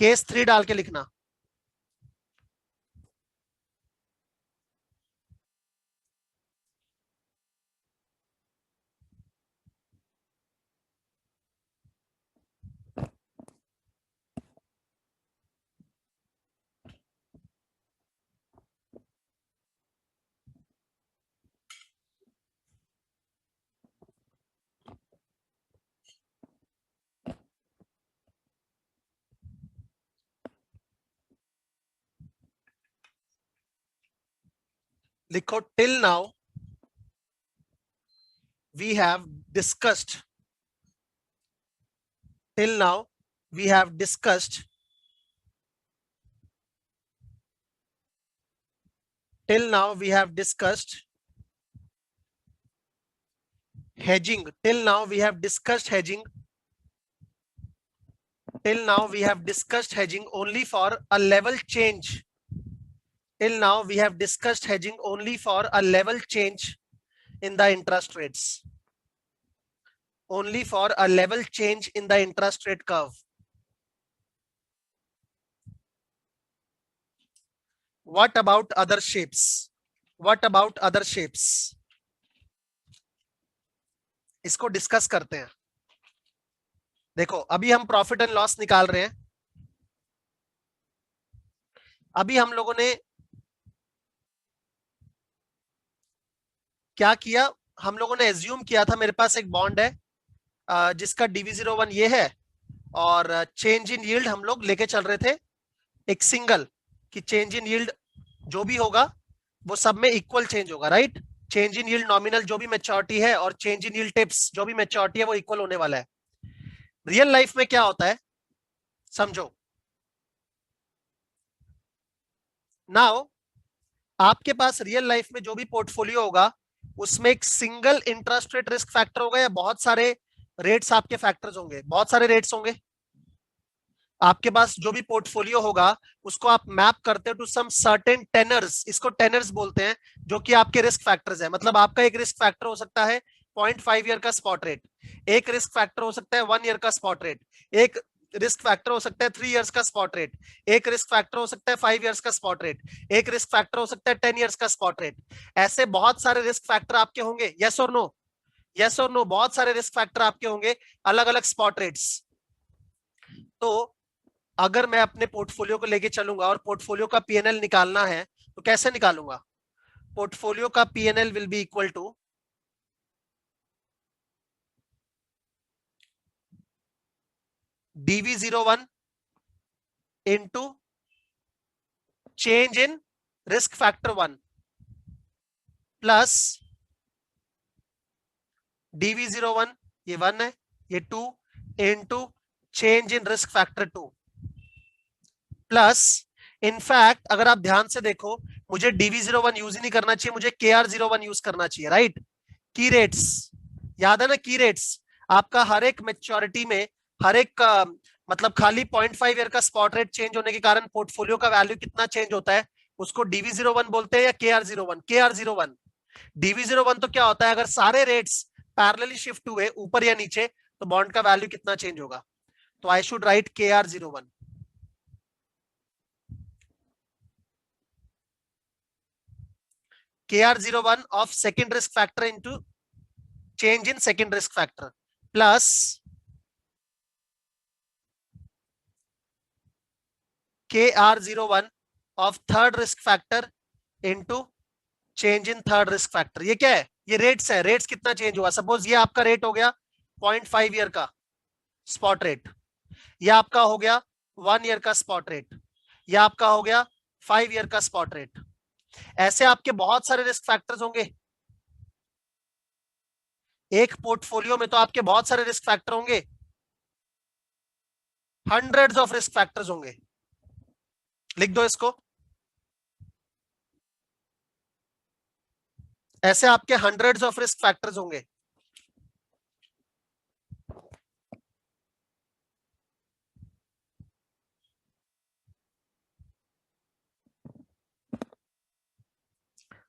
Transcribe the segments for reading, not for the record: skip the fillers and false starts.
Case 3 डाल के लिखना। लिखो, till now we have discussed, till now we have discussed, till now we have discussed hedging, till now we have discussed hedging, till now we have discussed hedging only for a level change, till now we have discussed hedging only for a level change in the interest rates, only for a level change in the interest rate curve. What about other shapes? What about other shapes? इसको discuss करते हैं। देखो, अभी हम profit and loss निकाल रहे हैं। अभी हम लोगों ने क्या किया, हम लोगों ने एज्यूम किया था मेरे पास एक बॉन्ड है जिसका DV01 ये है, और चेंज इन यील्ड हम लोग लेके चल रहे थे एक सिंगल, कि चेंज इन यील्ड जो भी होगा वो सब में इक्वल चेंज होगा, right. Change in yield nominal जो भी मैच्योरिटी है और चेंज इन यील्ड टिप्स जो भी मैच्योरिटी है वो इक्वल होने वाला है। रियल लाइफ में क्या होता है समझो। नाउ आपके पास रियल लाइफ में जो भी पोर्टफोलियो होगा उसमें एक single interest rate risk factor होगा या बहुत सारे रेट्स आपके फैक्टर्स होंगे, बहुत सारे रेट्स होंगे। आपके पास जो भी पोर्टफोलियो होगा उसको आप मैप करते हो टू सम सर्टेन टेनर्स, इसको टेनर्स बोलते हैं, जो कि आपके रिस्क फैक्टर्स है। मतलब आपका एक रिस्क फैक्टर हो सकता है 0.5 ईयर का स्पॉट रेट, एक रिस्क फैक्टर हो सकता है 1 ईयर का स्पॉट रेट, एक रिस्क फैक्टर हो सकता है 3 इयर्स का स्पॉट रेट, एक रिस्क फैक्टर हो सकता है 5 इयर्स का स्पॉट रेट, एक रिस्क फैक्टर हो सकता है 10 इयर्स का स्पॉट रेट। ऐसे बहुत सारे रिस्क फैक्टर आपके होंगे। यस और नो, यस और नो, बहुत सारे रिस्क फैक्टर आपके होंगे, अलग अलग स्पॉट रेट्स। तो अगर मैं अपने पोर्टफोलियो को लेके चलूंगा और पोर्टफोलियो का पीएनएल निकालना है तो कैसे निकालूंगा? पोर्टफोलियो का PNL will be equal to DV01 into change in risk factor 1 plus DV01, ये 1 है, ये 2 into change in risk factor 2 plus, in fact अगर आप ध्यान से देखो मुझे DV01 यूज ही नहीं करना चाहिए, मुझे KR01 यूज करना चाहिए, राइट। की रेट्स याद है ना, की रेट्स आपका हर एक मैच्योरिटी में, हर एक मतलब खाली 0.5 ईयर का स्पॉट रेट चेंज होने के कारण पोर्टफोलियो का वैल्यू कितना चेंज होता है, उसको DV01 बोलते हैं या KR01? KR01। DV01 तो क्या होता है, अगर सारे रेट्स पैरेलली शिफ्ट हुए ऊपर या नीचे तो बॉन्ड का वैल्यू कितना चेंज होगा। तो I should write KR01। KR01 of second risk factor into change in second risk factor plus KR01 of third risk factor into change in third risk factor। ये क्या है? ये रेट्स है, rates कितना change हुआ। Suppose ये आपका rate हो गया 0.5 ईयर का स्पॉट रेट, ये आपका हो गया 1 ईयर का स्पॉट रेट, ये आपका हो गया 5 ईयर का स्पॉट रेट। ऐसे आपके बहुत सारे रिस्क फैक्टर्स होंगे, एक पोर्टफोलियो में तो आपके बहुत सारे रिस्क फैक्टर होंगे, हंड्रेड्स ऑफ रिस्क फैक्टर्स होंगे। लिख दो इसको, ऐसे आपके हंड्रेड्स ऑफ रिस्क फैक्टर्स होंगे।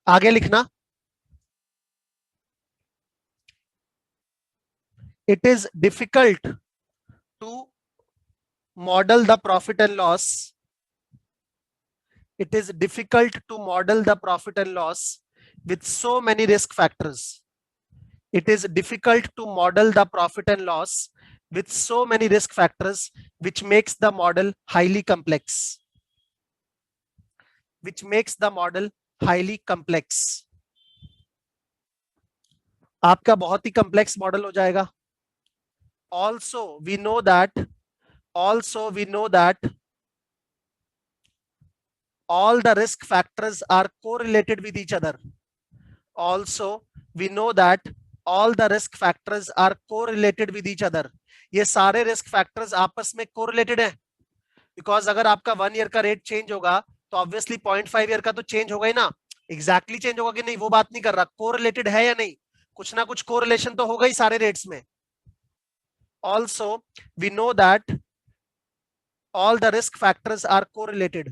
आगे लिखना, it is difficult to model the profit and loss. It is difficult to model the profit and loss with so many risk factors. It is difficult to model the profit and loss with so many risk factors, which makes the model highly complex. Which makes the model highly complex. आपका बहुत ही complex model हो जाएगा. Also, we know that all the risk factors are correlated with each other. Also, we know that all the risk factors are correlated with each other. ये सारे risk factors आपस में correlated हैं. Because अगर आपका 1 year का rate change होगा तो ऑब्वियसली 0.5 ईयर का तो चेंज होगा ही ना. एग्जैक्टली चेंज होगा कि नहीं वो बात नहीं कर रहा. कोरिलेटेड है या नहीं, कुछ ना कुछ कोरिलेशन तो होगा ही सारे रेट्स में. Also we know that all the risk factors are correlated.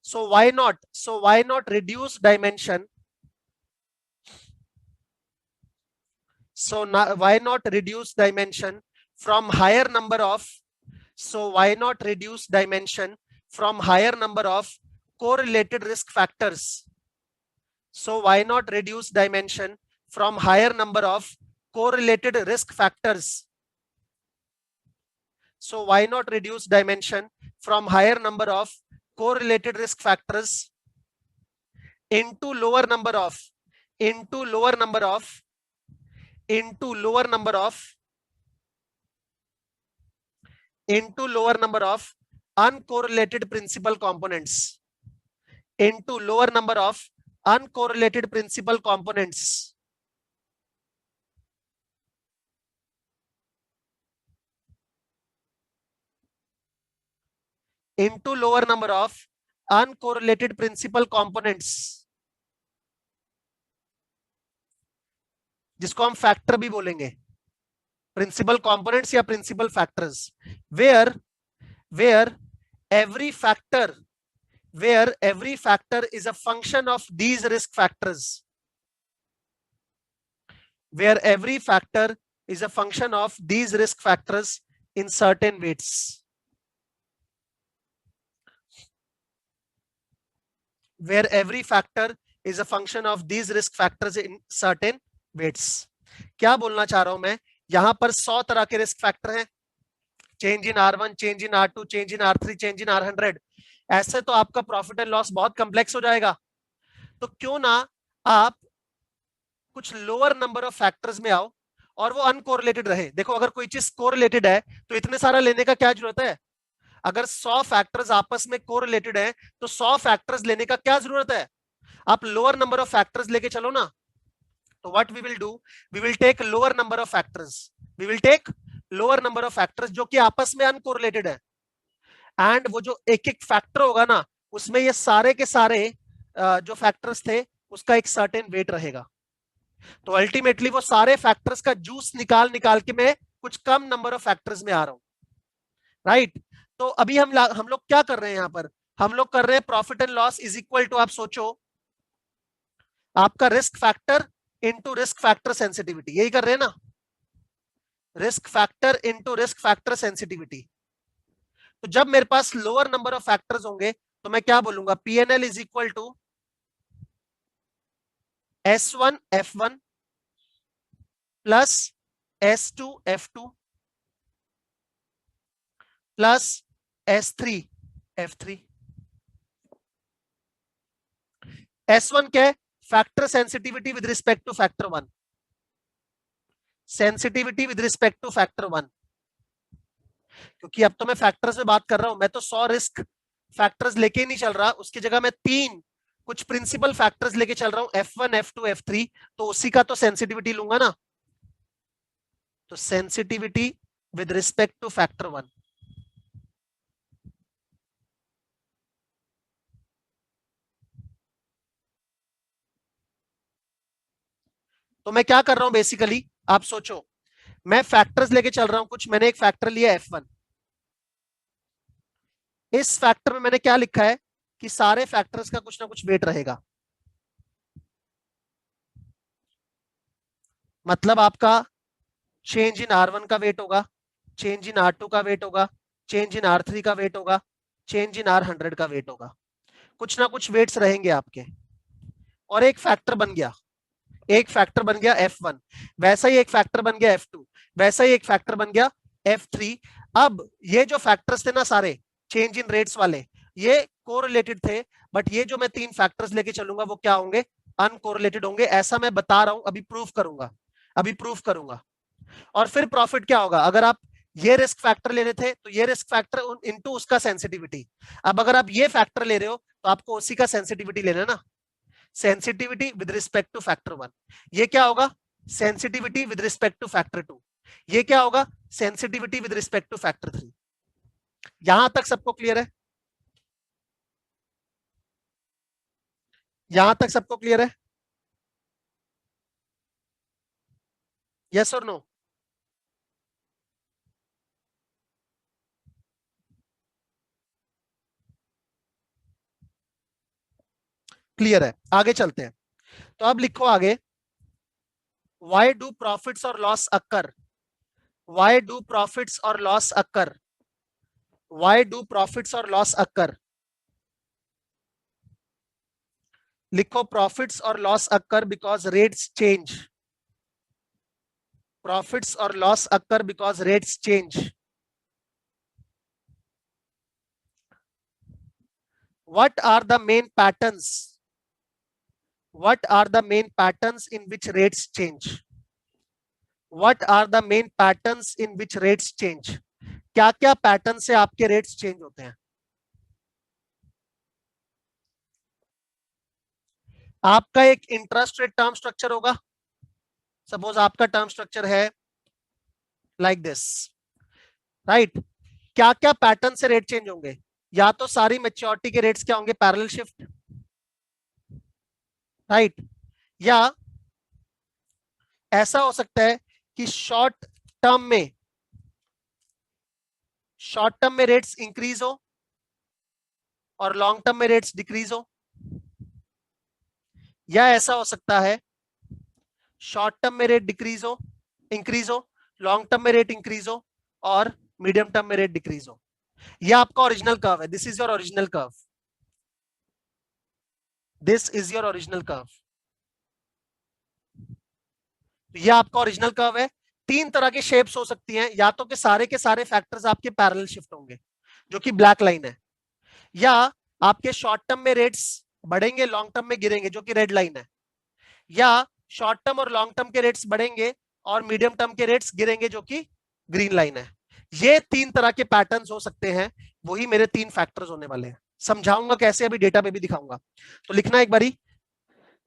So why not reduce dimension? So why not reduce dimension from higher number of correlated risk factors? So why not reduce dimension from higher number of correlated risk factors? So why not reduce dimension from higher number of correlated risk factors into lower number of uncorrelated principal components. Into lower number of uncorrelated principal components. Into lower number of uncorrelated principal components, जिसको हम factor भी बोलेंगे, principal components या principal factors, where every factor is a function of these risk factors. Where every factor is a function of these risk factors in certain weights. Where every factor is a function of these risk factors in certain weights. क्या बोलना चाह रहा हूं मैं, यहां पर 100 तरह के रिस्क फैक्टर हैं. Change in R1, change in R2, change in R3, change in R100. ऐसे तो आपका प्रॉफिट एंड लॉस बहुत कॉम्प्लेक्स हो जाएगा. तो क्यों ना आप कुछ लोअर नंबर ऑफ फैक्टर्स में आओ और वो अनकोरिलेटेड रहे. देखो अगर कोई चीज कोरिलेटेड है तो इतने सारा लेने का क्या जरूरत है. अगर 100 फैक्टर्स आपस में कोरिलेटेड है तो 100 फैक्टर्स लेने का क्या जरूरत है. आप लोअर नंबर ऑफ फैक्टर्स लेके चलो ना. तो what we will do, we will take lower number of factors, जो कि आपस में अनकोरिलेटेड है. एंड वो जो एक एक फैक्टर होगा ना, उसमें ये सारे के सारे जो फैक्टर्स थे उसका एक सर्टेन वेट रहेगा. तो अल्टीमेटली वो सारे फैक्टर्स का जूस निकाल के मैं कुछ कम नंबर ऑफ फैक्टर्स में आ रहा हूं. राइट. तो अभी हम लोग क्या कर रहे हैं यहां पर, हम लोग कर रहे हैं profit and loss is equal to, आप सोचो आपका risk factor into risk factor sensitivity. यही कर रहे हैं ना, risk factor into risk factor sensitivity. तो जब मेरे पास लोअर नंबर ऑफ फैक्टर्स होंगे तो मैं क्या बोलूंगा, PNL is equal to S1 F1 plus S2 F2 plus S3 F3. S1 क्या है, factor sensitivity with respect to factor 1. Sensitivity with respect to factor 1. क्योंकि अब तो मैं फैक्टर्स में बात कर रहा हूं, मैं तो 100 रिस्क फैक्टर्स लेके ही नहीं चल रहा, उसकी जगह मैं 3 कुछ प्रिंसिपल फैक्टर्स लेके चल रहा हूं, F1 F2 F3. तो उसी का तो सेंसिटिविटी लूंगा ना. तो sensitivity with respect to factor 1. तो मैं क्या कर रहा हूं बेसिकली, आप सोचो मैं फैक्टर्स लेके चल रहा हूं कुछ. मैंने एक फैक्टर लिया F1. इस फैक्टर में मैंने क्या लिखा है कि सारे फैक्टर्स का कुछ ना कुछ वेट रहेगा. मतलब आपका चेंज इन R1 का वेट होगा, चेंज इन R2 का वेट होगा, चेंज इन R3 का वेट होगा, चेंज इन R100 का वेट होगा। कुछ ना कुछ वेट्स रहेंगे आपके, और एक फैक्टर बन गया, एक फैक्टर बन गया F1, वैसा ही एक फैक्टर बन गया F2, वैसा ही एक फैक्टर बन गया F3। अब ये जो फैक्टर्स थे ना सारे चेंज इन रेट्स वाले, ये कोरिलेटेड थे, बट ये जो मैं 3 फैक्टर्स लेके चलूंगा वो क्या होंगे, अनकोरिलेटेड होंगे। ऐसा मैं बता रहा हूं, अभी प्रूफ करूंगा, अभी प्रूफ करूंगा। और फिर प्रॉफिट क्या होगा, अगर आप ये रिस्क फैक्टर ले रहे थे तो ये रिस्क फैक्टर इनटू उसका सेंसिटिविटी। अब अगर आप ये फैक्टर ले रहे हो तो आपको उसी का सेंसिटिविटी लेना ना, sensitivity with respect to factor 1। ये क्या होगा, sensitivity with respect to factor 2। ये क्या होगा, sensitivity with respect to factor 3। यहां तक सबको क्लियर है, यहां तक सबको क्लियर है, यस और नो? क्लियर है, आगे चलते हैं। तो अब लिखो आगे, why do profits or loss occur, why do profits or loss occur, why do profits or loss occur? लिखो profits or loss occur because rates change, profits or loss occur because rates change। what are the main patterns, what are the main patterns in which rates change, what are the main patterns in which rates change? क्या क्या pattern से आपके rates change होते हैं? आपका एक interest rate term structure होगा, suppose आपका टर्म स्ट्रक्चर है लाइक दिस, राइट? क्या क्या पैटर्न से रेट चेंज होंगे, या तो सारी मैच्योरिटी के रेट्स क्या होंगे, पैरेलल शिफ्ट, राइट? या ऐसा हो सकता है कि शॉर्ट टर्म में, शॉर्ट टर्म में रेट्स इंक्रीज हो और लॉन्ग टर्म में रेट्स डिक्रीज हो। या ऐसा हो सकता है शॉर्ट टर्म में रेट डिक्रीज हो, इंक्रीज हो, लॉन्ग टर्म में रेट इंक्रीज हो और मीडियम टर्म में रेट डिक्रीज हो। यह आपका ओरिजिनल कर्व है, this is your original curve, this is your original curve. यह आपका ओरिजिनल कर्व है। 3 तरह की शेप्स हो सकती हैं, या तो के सारे फैक्टर्स आपके पैरेलल शिफ्ट होंगे जो कि ब्लैक लाइन है, या आपके शॉर्ट टर्म में रेट्स बढ़ेंगे, लॉन्ग टर्म में गिरेंगे जो कि रेड लाइन है, या शॉर्ट टर्म और लॉन्ग टर्म के रेट्स बढ़ेंगे और मीडियम टर्म के रेट्स गिरेंगे जो कि ग्रीन लाइन है। ये 3 तरह के पैटर्न्स हो सकते हैं, वही मेरे 3 फैक्टर्स होने वाले हैं। समझाऊंगा कैसे, अभी डेटा पे भी दिखाऊंगा। तो लिखना एक बारी,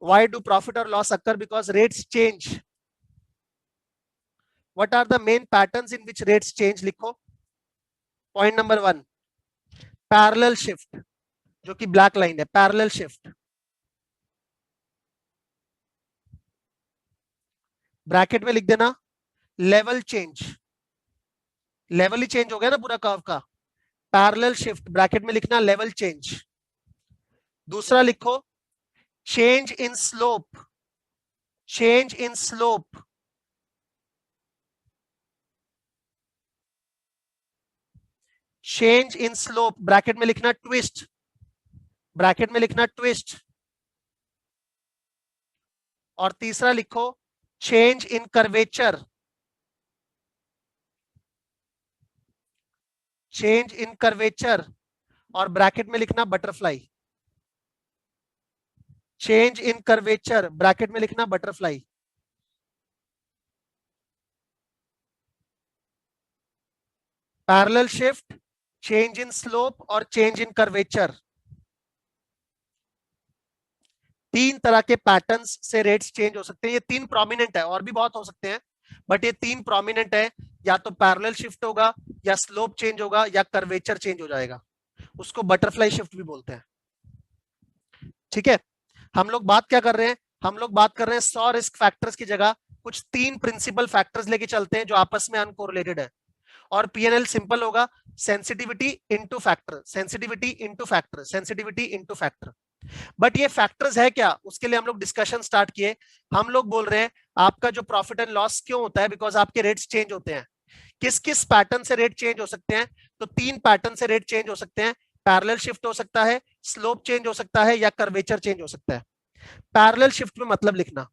why do profit or loss occur because rates change, what are the main patterns in which rates change? लिखो पॉइंट नंबर 1, पैरेलल शिफ्ट जो कि ब्लैक लाइन है, पैरेलल शिफ्ट, ब्रैकेट में लिख देना लेवल चेंज, लेवल ही चेंज हो गया ना पूरा कर्व का, पैरेलल शिफ्ट ब्रैकेट में लिखना लेवल चेंज। दूसरा लिखो change in slope, change in slope, change in slope bracket में लिखना ट्विस्ट, ब्रैकेट में लिखना ट्विस्ट। और तीसरा लिखो change in curvature, change in curvature और ब्रैकेट में लिखना butterfly, change in curvature bracket में लिखना butterfly. Parallel shift, change in slope और चेंज इन कर्वेचर, 3 तरह के पैटर्न्स से रेट्स चेंज हो सकते हैं। ये 3 प्रोमिनेंट है, और भी बहुत हो सकते हैं, बट ये 3 प्रोमिनेंट है। या तो पैरेलल शिफ्ट होगा, या स्लोप चेंज होगा, या कर्वेचर चेंज हो जाएगा, उसको बटरफ्लाई शिफ्ट भी बोलते हैं। ठीक है, हम लोग बात क्या कर रहे हैं, हम लोग बात कर रहे हैं 100 रिस्क फैक्टर्स की जगह कुछ 3 प्रिंसिपल फैक्टर्स लेके चलते हैं जो आपस में अनकोरिलेटेड है। और पीएनएल सिंपल होगा, sensitivity into factor, sensitivity into factor, sensitivity into factor. But ये फैक्टर्स है क्या, उसके लिए हम लोग डिस्कशन स्टार्ट किए। हम लोग बोल रहे हैं आपका जो प्रॉफिट एंड लॉस क्यों होता है, बिकॉज आपके रेट्स चेंज होते हैं। किस किस पैटर्न से रेट चेंज हो सकते हैं? तो 3 पैटर्न से रेट चेंज हो सकते हैं। पैरेलल शिफ्ट हो सकता है, स्लोप चेंज हो सकता है, या कर्वेचर चेंज हो सकता है। पैरेलल शिफ्ट में मतलब लिखना,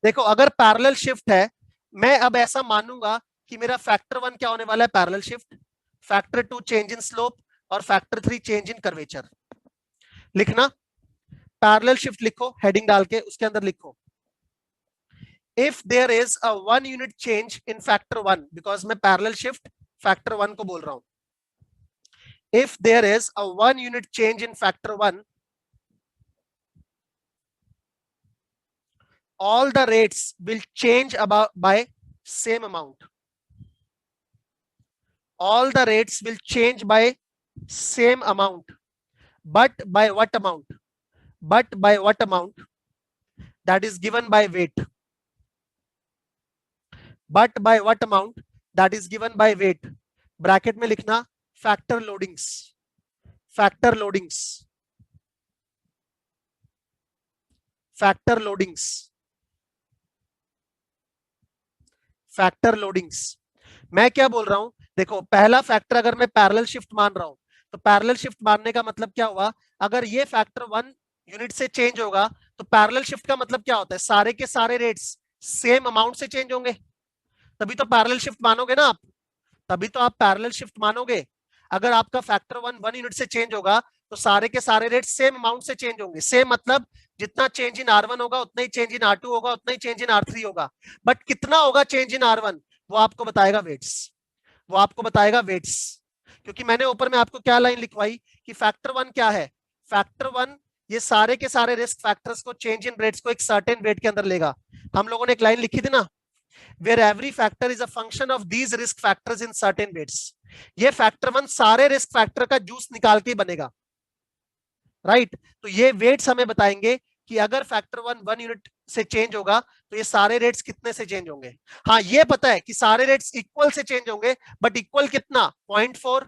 देखो अगर पैरेलल शिफ्ट है, मैं अब ऐसा मानूंगा कि मेरा फैक्टर 1 क्या होने वाला है? Parallel shift, factor 2 change in slope, और फैक्टर 3 चेंज इन कर्वेचर। लिखना, पैरेलल शिफ्ट लिखो, हेडिंग डाल के उसके अंदर लिखो if there is a 1 unit change in factor 1, because मैं पैरेलल शिफ्ट फैक्टर 1 को बोल रहा हूं। if there is a 1 unit change in factor 1, all the rates will change about by same amount. All the rates will change by same amount, but by what amount? But by what amount? That is given by weight. But by what amount? That is given by weight. Bracket में लिखना factor loadings, factor loadings, factor loadings, factor loadings. मैं क्या बोल रहा हूं? देखो पहला factor अगर मैं पैरेलल शिफ्ट मान रहा हूं, तो पैरेलल शिफ्ट मानने का मतलब क्या हुआ? अगर ये फैक्टर 1 यूनिट से चेंज होगा, तो पैरेलल शिफ्ट का मतलब क्या होता है? सारे के सारे रेट्स सेम अमाउंट से चेंज होंगे, तभी तो पैरेलल शिफ्ट मानोगे ना आप, तभी तो आप पैरेलल शिफ्ट मानोगे। अगर आपका फैक्टर 1 यूनिट से चेंज होगा, तो सारे के सारे रेट सेम अमाउंट से चेंज होंगे। सेम मतलब जितना चेंज इन R1 होगा उतना ही चेंज इन R2 होगा, उतना ही चेंज इन R3 होगा। बट कितना होगा चेंज इन R1, वो आपको बताएगा वेट्स, वो आपको बताएगा वेट्स। क्योंकि मैंने ऊपर में आपको क्या लाइन लिखवाई कि फैक्टर 1 क्या है? फैक्टर 1 ये सारे के सारे रिस्क फैक्टर्स को, चेंज इन रेट्स को एक सर्टेन वेट के अंदर लेगा। हम लोगों ने एक लाइन लिखी थी ना, where every factor is a function of these risk factors in certain weights. ये फैक्टर 1 सारे रिस्क फैक्टर का जूस निकाल के बनेगा, राइट? तो ये वेट्स हमें बताएंगे कि अगर फैक्टर 1 यूनिट से चेंज होगा, तो ये सारे रेट्स कितने से चेंज होंगे। हाँ ये पता है कि सारे रेट्स इक्वल से चेंज होंगे, बट इक्वल कितना? 0.4,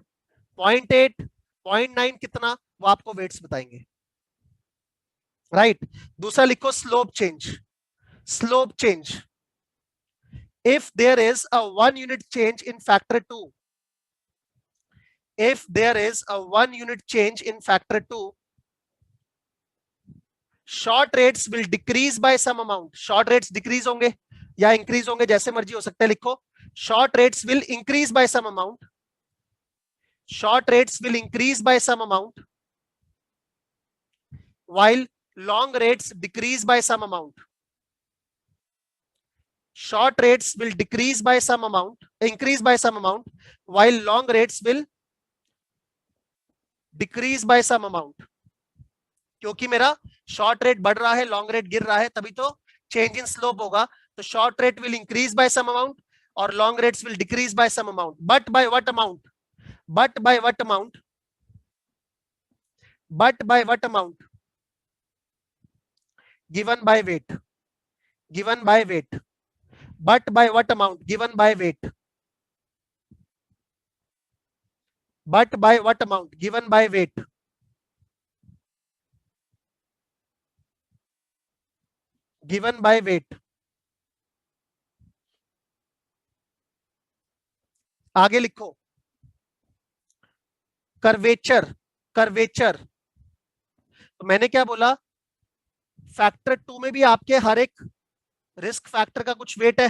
0.8, 0.9 कितना, वो आपको वेट्स बताएंगे, राइट? दूसरा लिखो slope change, slope change. if there is a 1 unit change in factor 2, if there is a 1 unit change in factor 2, short rates will decrease by some amount. Short rates decrease होंगे या increase होंगे, जैसे मर्जी हो सकता है। लिखो short rates will increase by some amount, short rates will increase by some amount, while long rates decrease by some amount. Short rates will decrease by some amount, increase by some amount, while long rates will decrease by some amount. क्योंकि मेरा short rate बढ़ रहा है, long rate गिर रहा है, तभी तो चेंज इन स्लोप होगा। तो short rate will increase by some amount और long rates will decrease by some amount. But by what amount? But by what amount? But by what amount? Given by weight, given by weight. But by what amount? Given by weight. But by what amount? Given by weight. Given by weight. आगे लिखो curvature, curvature. तो मैंने क्या बोला? Factor 2 में भी आपके हर एक रिस्क फैक्टर का कुछ वेट है।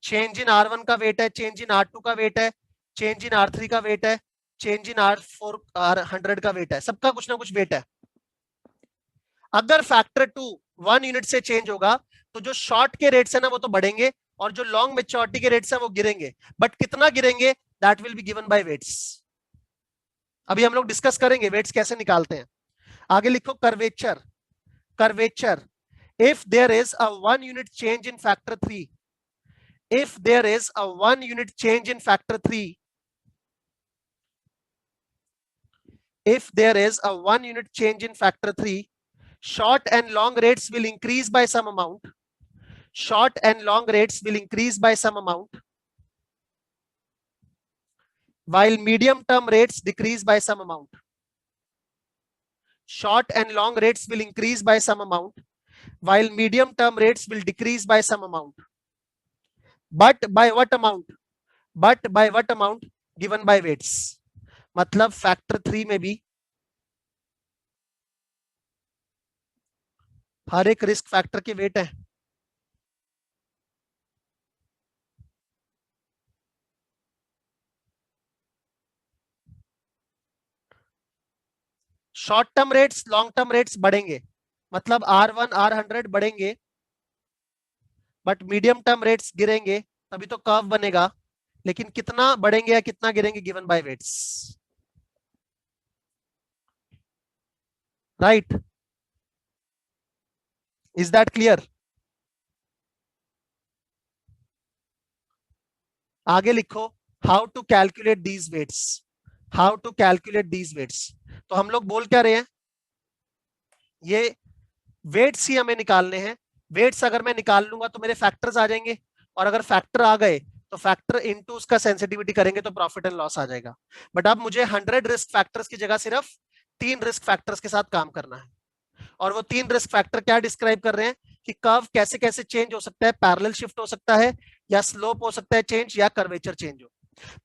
चेंज इन R1 का वेट है, चेंज इन R2 का वेट है, चेंज इन R3 का वेट है, चेंज इन R4 R100 का वेट है, सबका कुछ ना कुछ वेट है। अगर फैक्टर 2 1 यूनिट से चेंज होगा, तो जो शॉर्ट के रेट्स है ना वो तो बढ़ेंगे, और जो लॉन्ग मेच्योरिटी के रेट्स है वो गिरेंगे। बट कितना गिरेंगे? That will be given by weights. अभी हम लोग डिस्कस करेंगे वेट्स कैसे निकालते हैं। आगे लिखो curvature, curvature. if there is a 1 unit change in factor 3, if there is a 1 unit change in factor 3, if there is a 1 unit change in factor 3, short and long rates will increase by some amount, short and long rates will increase by some amount, while medium term rates decrease by some amount. Short and long rates will increase by some amount, while medium term rates will decrease by some amount. But by what amount? But by what amount? Given by weights. मतलब factor 3 में भी हर एक risk factor के wait है। Short term rates long term rates बढ़ेंगे, मतलब R1 R100 बढ़ेंगे, but medium term rates गिरेंगे, तभी तो कर्व बनेगा। लेकिन कितना बढ़ेंगे या कितना गिरेंगे given by weights, right? Is that clear? आगे लिखो, how to calculate these weights, how to calculate these weights. तो हम लोग बोल क्या रहे हैं, ये वेट्स ही हमें निकालने हैं। वेट्स अगर मैं निकाल लूंगा तो मेरे फैक्टर्स आ जाएंगे, और अगर फैक्टर आ गए तो फैक्टर इनटू उसका सेंसिटिविटी करेंगे तो प्रॉफिट एंड लॉस आ जाएगा। बट अब मुझे 100 रिस्क फैक्टर्स की जगह सिर्फ 3 रिस्क फैक्टर्स के साथ काम करना है। और वो 3 रिस्क फैक्टर क्या डिस्क्राइब कर रहे हैं कि कर्व कैसे कैसे चेंज हो सकता है, पैरेलल शिफ्ट हो सकता है, या स्लोप हो सकता है चेंज, या कर्वेचर चेंज हो।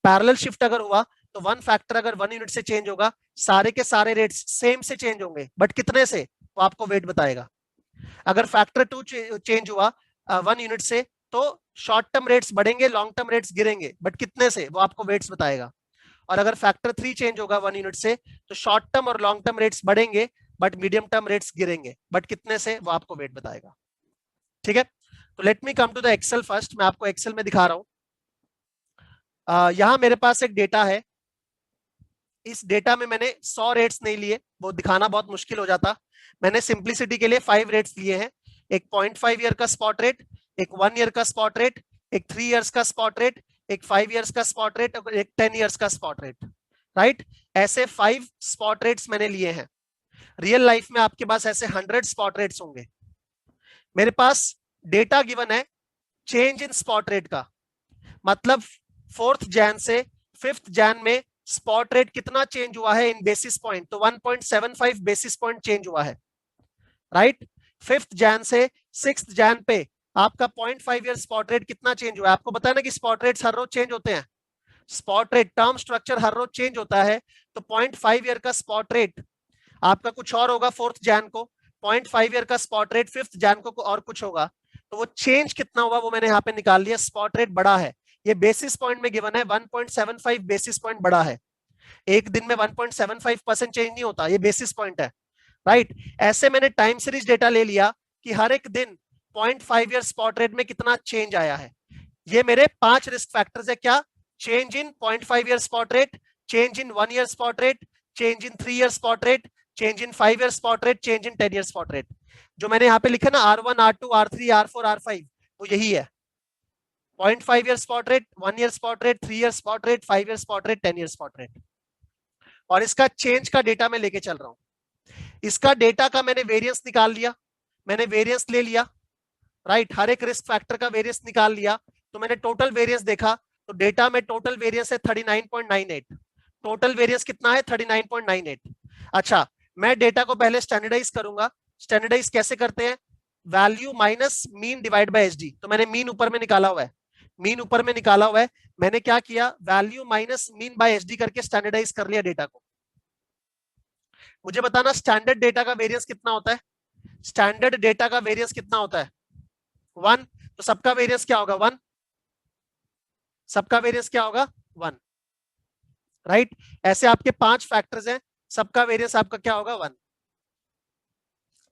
पैरेलल शिफ्ट अगर हुआ तो वन फैक्टर अगर 1 यूनिट से चेंज होगा, सारे के सारे रेट्स सेम से चेंज होंगे, बट कितने से वो आपको वेट बताएगा। अगर फैक्टर 2 चेंज हुआ 1 यूनिट से, तो शॉर्ट टर्म रेट्स बढ़ेंगे, लॉन्ग टर्म रेट्स गिरेंगे, बट कितने से वो आपको वेट्स बताएगा। और अगर फैक्टर 3 चेंज होगा 1 यूनिट से, तो शॉर्ट टर्म और लॉन्ग टर्म रेट्स बढ़ेंगे, बट मीडियम टर्म रेट्स गिरेंगे, बट कितने से वो आपको वेट बताएगा। ठीक है, तो let me come to the excel first. मैं आपको एक्सेल में दिखा रहा हूं। यहां मेरे पास एक डेटा है। इस डेटा में मैंने 100 रेट्स नहीं लिए, वो दिखाना बहुत मुश्किल हो जाता। मैंने सिंप्लिसिटी के लिए 5 रेट्स लिए हैं। एक 0.5 ईयर का स्पॉट रेट, एक 1 ईयर का स्पॉट रेट, एक 3 इयर्स का स्पॉट रेट, एक 5 इयर्स का स्पॉट रेट, और एक 10 इयर्स का स्पॉट रेट, राइट? ऐसे 5 स्पॉट रेट्स मैंने लिए हैं। रियल लाइफ में आपके पास ऐसे 100 स्पॉट रेट्स होंगे। मेरे पास डेटा गिवन है चेंज इन स्पॉट रेट का, मतलब 4th जैन से 5th जैन में स्पॉट रेट कितना चेंज हुआ है इन बेसिस पॉइंट, तो 1.75 बेसिस पॉइंट चेंज हुआ है, राइट? 5th जैन से 6th जैन पे आपका 0.5 ईयर स्पॉट रेट कितना चेंज हुआ है। आपको पता है ना कि स्पॉट रेट्स हर रोज चेंज होते हैं, स्पॉट रेट टर्म स्ट्रक्चर हर रोज चेंज होता है। तो 0.5 ईयर का स्पॉट रेट आपका कुछ और होगा 4th जैन को, 0.5 ईयर का स्पॉट रेट 5th जैन को और कुछ होगा। तो वो चेंज कितना हुआ वो मैंने यहाँ पे निकाल लिया। स्पॉट रेट बड़ा है, ये बेसिस पॉइंट में गिवन है, 1.75 बेसिस पॉइंट बड़ा है। एक दिन में 1.75% चेंज नहीं होता, ये बेसिस पॉइंट है, राइट? ऐसे मैंने टाइम सीरीज डेटा ले लिया कि हर एक दिन 0.5 ईयर स्पॉट रेट में कितना चेंज आया है। ये मेरे 5 रिस्क फैक्टर्स है। क्या? Change in 0.5 year spot rate, change in 1 year spot rate, change in 3 year spot rate, change in 5 year spot rate, change in 10 year spot rate. जो मैंने यहाँ पे लिखा ना R1 R2 R3 R4 R5, वो यही है। 0.5 year spot rate, 1 year spot rate, 3 year spot rate, 5 year spot rate, 10 year spot rate. और इसका चेंज का डेटा मैं लेके चल रहा हूं। इसका डेटा का मैंने वेरिएंस निकाल लिया, मैंने वेरिएंस ले लिया, राइट? हर एक रिस्क फैक्टर का वेरिएंस निकाल लिया, तो मैंने टोटल वेरिएंस देखा, तो डेटा में टोटल वेरिएंस है 39.98। टोटल वेरिएंस कितना है? 39.98। अच्छा, मैं डेटा को पहले स्टैंडर्डाइज करूंगा। स्टैंडर्डाइज कैसे करते हैं? Value minus mean divide by SD. तो मैंने मीन ऊपर में निकाला हुआ है, मीन ऊपर में निकाला हुआ है। मैंने क्या किया? Value minus mean by SD करके स्टैंडर्डाइज कर लिया डेटा को। मुझे बताना स्टैंडर्ड डेटा का वेरिएंस कितना होता है? स्टैंडर्ड डेटा का वेरिएंस कितना होता है? 1। तो सबका वेरिएंस क्या होगा? 1। सबका वेरिएंस क्या होगा? 1, राइट? ऐसे आपके 5 फैक्टर्स हैं, सबका वेरिएंस आपका क्या होगा? 1।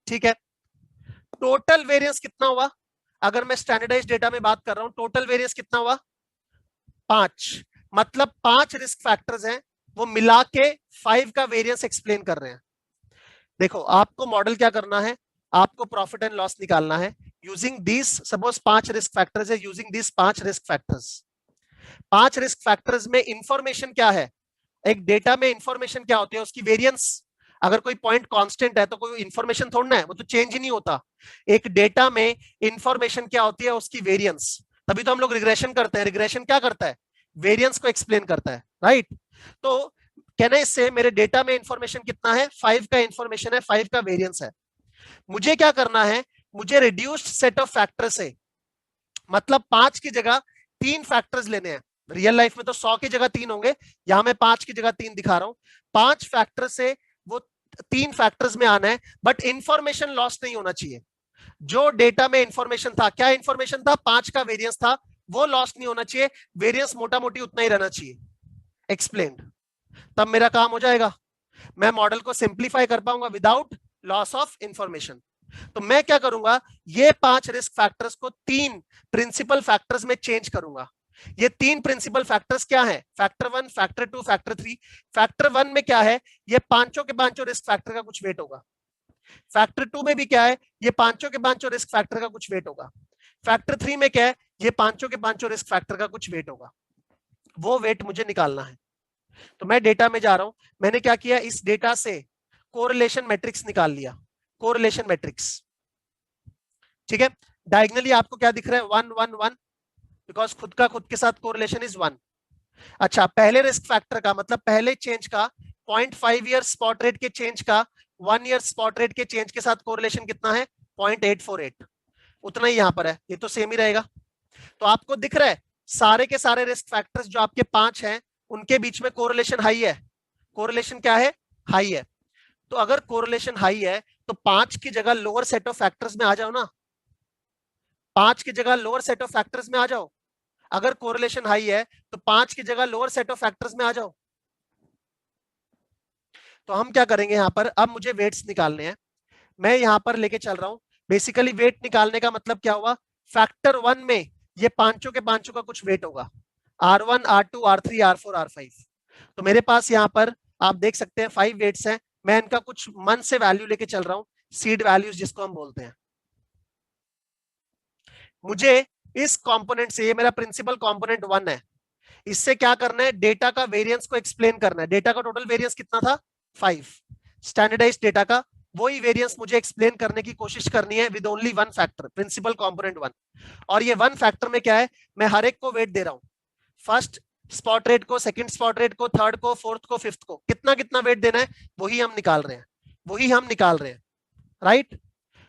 ठीक है, टोटल वेरिएंस कितना हुआ? अगर मैं स्टैंडर्डाइज डेटा में बात कर रहा हूं, टोटल वेरिएंस कितना हुआ? 5। मतलब 5 रिस्क फैक्टर्स हैं, वो मिला के 5 का वेरिएंस एक्सप्लेन कर रहे हैं। देखो, आपको मॉडल क्या करना है, आपको प्रॉफिट एंड लॉस निकालना है using this. Suppose 5 risk factors है, using this 5 risk factors. 5 risk factors में इंफॉर्मेशन क्या है? एक डेटा में इंफॉर्मेशन क्या होती है? उसकी वेरिएंस। अगर कोई पॉइंट कांस्टेंट है तो कोई इंफॉर्मेशन थोड़ा है, वो तो चेंज ही नहीं होता। एक डेटा में इंफॉर्मेशन क्या होती है? उसकी वेरिएंस। तभी तो हम लोग रिग्रेशन करते हैं। रिग्रेशन क्या करता है? वेरिएंस को एक्सप्लेन करता है, राइट? तो कहना इससे मेरे डेटा में इंफॉर्मेशन कितना है? 5 का इंफॉर्मेशन है, 5 का वेरिएंस है। मुझे क्या करना है? मुझे रिड्यूस्ड सेट ऑफ फैक्टर से, मतलब 5 की जगह 3 फैक्टर्स लेने हैं। रियल लाइफ में तो 100 की जगह 3 होंगे, यहां मैं 5 की जगह 3 दिखा रहा हूं। 5 फैक्टर से वो 3 फैक्टर्स में आना है, बट इंफॉर्मेशन लॉस नहीं होना चाहिए। जो डेटा में इंफॉर्मेशन था, क्या इंफॉर्मेशन था, 5 का वेरिएंस था, वो लॉस नहीं होना चाहिए, वेरिएंस मोटा मोटी उतना ही रहना चाहिए। एक्सप्लेन्ड। तब मेरा काम हो जाएगा, मैं मॉडल को सिंप्लीफाई कर पाऊंगा विदाउट लॉस ऑफ इंफॉर्मेशन। तो मैं क्या करूंगा, ये 5 रिस्क फैक्टर्स को 3 प्रिंसिपल फैक्टर्स में चेंज करूंगा। ये 3 प्रिंसिपल फैक्टर्स क्या है, फैक्टर 1, फैक्टर 2, फैक्टर 3। फैक्टर 1 में क्या है, ये पांचों के पांचों रिस्क फैक्टर का कुछ वेट होगा। फैक्टर 2 में भी क्या है, ये पांचों के पांचों रिस्क फैक्टर का कुछ वेट होगा। फैक्टर 3 में क्या है, ये पांचों के पांचों रिस्क फैक्टर का कुछ वेट होगा। वो वेट मुझे निकालना है। तो मैं डेटा में जा रहा हूं, मैंने क्या किया, इस डेटा से कोरिलेशन मैट्रिक्स निकाल लिया, कोरिलेशन मैट्रिक्स। ठीक है, डायगनली आपको क्या दिख रहा है, 1 1 1, बिकॉज खुद का खुद के साथ कोरिलेशन इज 1। अच्छा, पहले रिस्क फैक्टर का मतलब पहले चेंज का 0.5 ईयर स्पॉट रेट के चेंज का 1 ईयर स्पॉट रेट के चेंज के साथ कोरिलेशन कितना है, 0.848। उतना ही यहां पर है, ये तो सेम ही रहेगा। तो आपको दिख रहा है सारे के सारे रिस्क फैक्टर्स जो आपके 5 हैं, उनके बीच में कोरिलेशन हाई है। कोरिलेशन क्या है, हाई है। तो अगर कोरिलेशन हाई है तो 5 की जगह लोअर सेट ऑफ फैक्टर्स में आ जाओ ना, 5 की जगह लोअर सेट ऑफ फैक्टर्स में आ जाओ। अगर कोरिलेशन हाई है तो 5 की जगह लोअर सेट ऑफ फैक्टर्स में आ जाओ। तो हम क्या करेंगे यहां पर, अब मुझे वेट्स निकालने हैं, मैं यहां पर लेके चल रहा हूं। बेसिकली वेट निकालने का मतलब क्या हुआ, फैक्टर 1 में ये पांचों के पांचों का कुछ वेट होगा, R1 R2 R3 R4 R5। तो मेरे पास यहां पर आप देख सकते हैं 5 वेट्स हैं, मैं इनका कुछ मन से वैल्यू लेके चल रहा हूं, सीड वैल्यूज जिसको हम बोलते हैं। मुझे इस कंपोनेंट से, ये मेरा प्रिंसिपल कंपोनेंट 1 है, इससे क्या करना है, डेटा का वेरिएंस को एक्सप्लेन करना है। डेटा का टोटल वेरिएंस कितना था, 5। स्टैंडर्डाइज डेटा का वही वेरिएंस मुझे एक्सप्लेन करने की कोशिश करनी है with only 1 factor, principal component 1। और ये 1 फैक्टर में क्या है, मैं हर एक को वेट दे रहा हूं, फर्स्ट स्पॉट रेट को, सेकंड स्पॉट रेट को, थर्ड को, फोर्थ को, फिफ्थ को, कितना कितना वेट देना है वही हम निकाल रहे हैं, वही हम निकाल रहे हैं, राइट।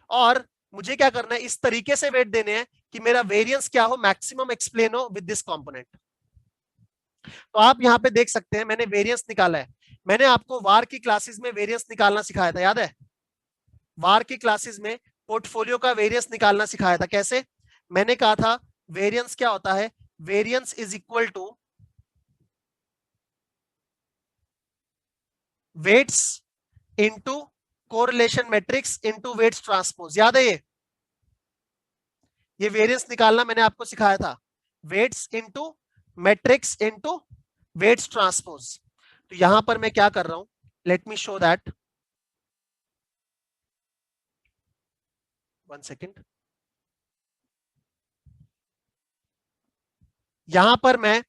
और मुझे क्या करना है, इस तरीके से वेट देने हैं कि मेरा वेरिएंस क्या हो, मैक्सिमम एक्सप्लेन हो विद दिस कंपोनेंट। तो आप यहां पे देख सकते हैं मैंने वेरिएंस निकाला है। मैंने आपको वार की क्लासेस में वेरिएंस निकालना सिखाया था, याद है, वार की क्लासेस में पोर्टफोलियो का वेरिएंस निकालना सिखाया था। कैसे, मैंने कहा था वेरिएंस क्या होता है, variance is equal to weights into correlation matrix into weights transpose. याद है ये वेरिएंस निकालना मैंने आपको सिखाया था, weights into matrix into weights transpose. तो यहां पर मैं क्या कर रहा हूं, let me show that, 1 second. यहां पर मैं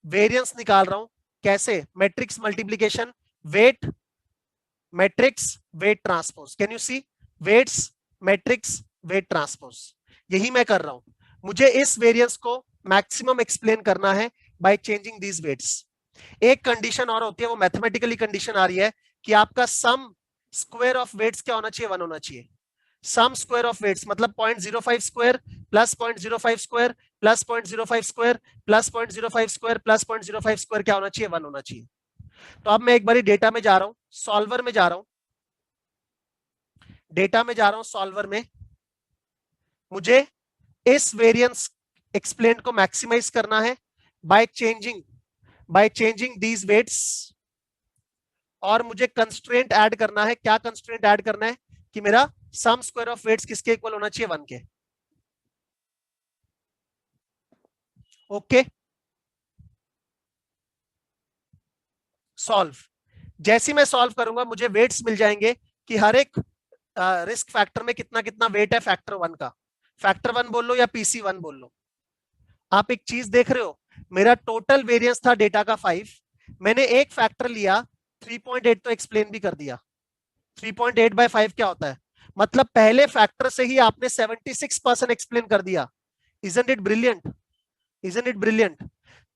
वेरिएंस निकाल रहा हूं, कैसे, matrix multiplication, weight matrix weight transpose. Can you see, weights matrix weight transpose, यही मैं कर रहा हूं। मुझे इस वेरिएंस को मैक्सिमम एक्सप्लेन करना है बाय चेंजिंग दीज वेट्स। एक कंडीशन और होती है, वो मैथमेटिकली कंडीशन आ रही है कि आपका सम स्क्वायर ऑफ वेट्स क्या होना चाहिए, 1 होना चाहिए। सम स्क्वायर ऑफ वेट्स मतलब 0.05 square plus 0.05 square plus 0.05 square plus 0.05 square plus 0.05 square क्या होना चाहिए, 1 होना चाहिए। तो अब मैं एक बार डेटा में जा रहा हूं, सॉल्वर में जा रहा हूं, डेटा में जा रहा हूं, सॉल्वर में मुझे इस वेरिएंस एक्सप्लेन को मैक्सिमाइज करना है बाय चेंजिंग दीज वेट्स। और मुझे कंस्ट्रेंट ऐड करना है, क्या कंस्ट्रेंट ऐड करना है, कि मेरा सम स्क्वायर ऑफ वेट्स किसके इक्वल होना चाहिए, 1 के। Okay, solve. जैसे मैं सॉल्व करूंगा मुझे वेट्स मिल जाएंगे कि हर एक रिस्क फैक्टर में कितना कितना वेट है फैक्टर 1 का। फैक्टर 1 बोल लो या PC1 बोल लो। आप एक चीज देख रहे हो, मेरा टोटल वेरिएंस था डेटा का 5, मैंने एक फैक्टर लिया 3.8 तो एक्सप्लेन भी कर दिया। 3.8 by 5 क्या होता है, मतलब पहले फैक्टर से ही आपने 76% एक्सप्लेन कर दिया। Isn't it brilliant, isn't it brilliant.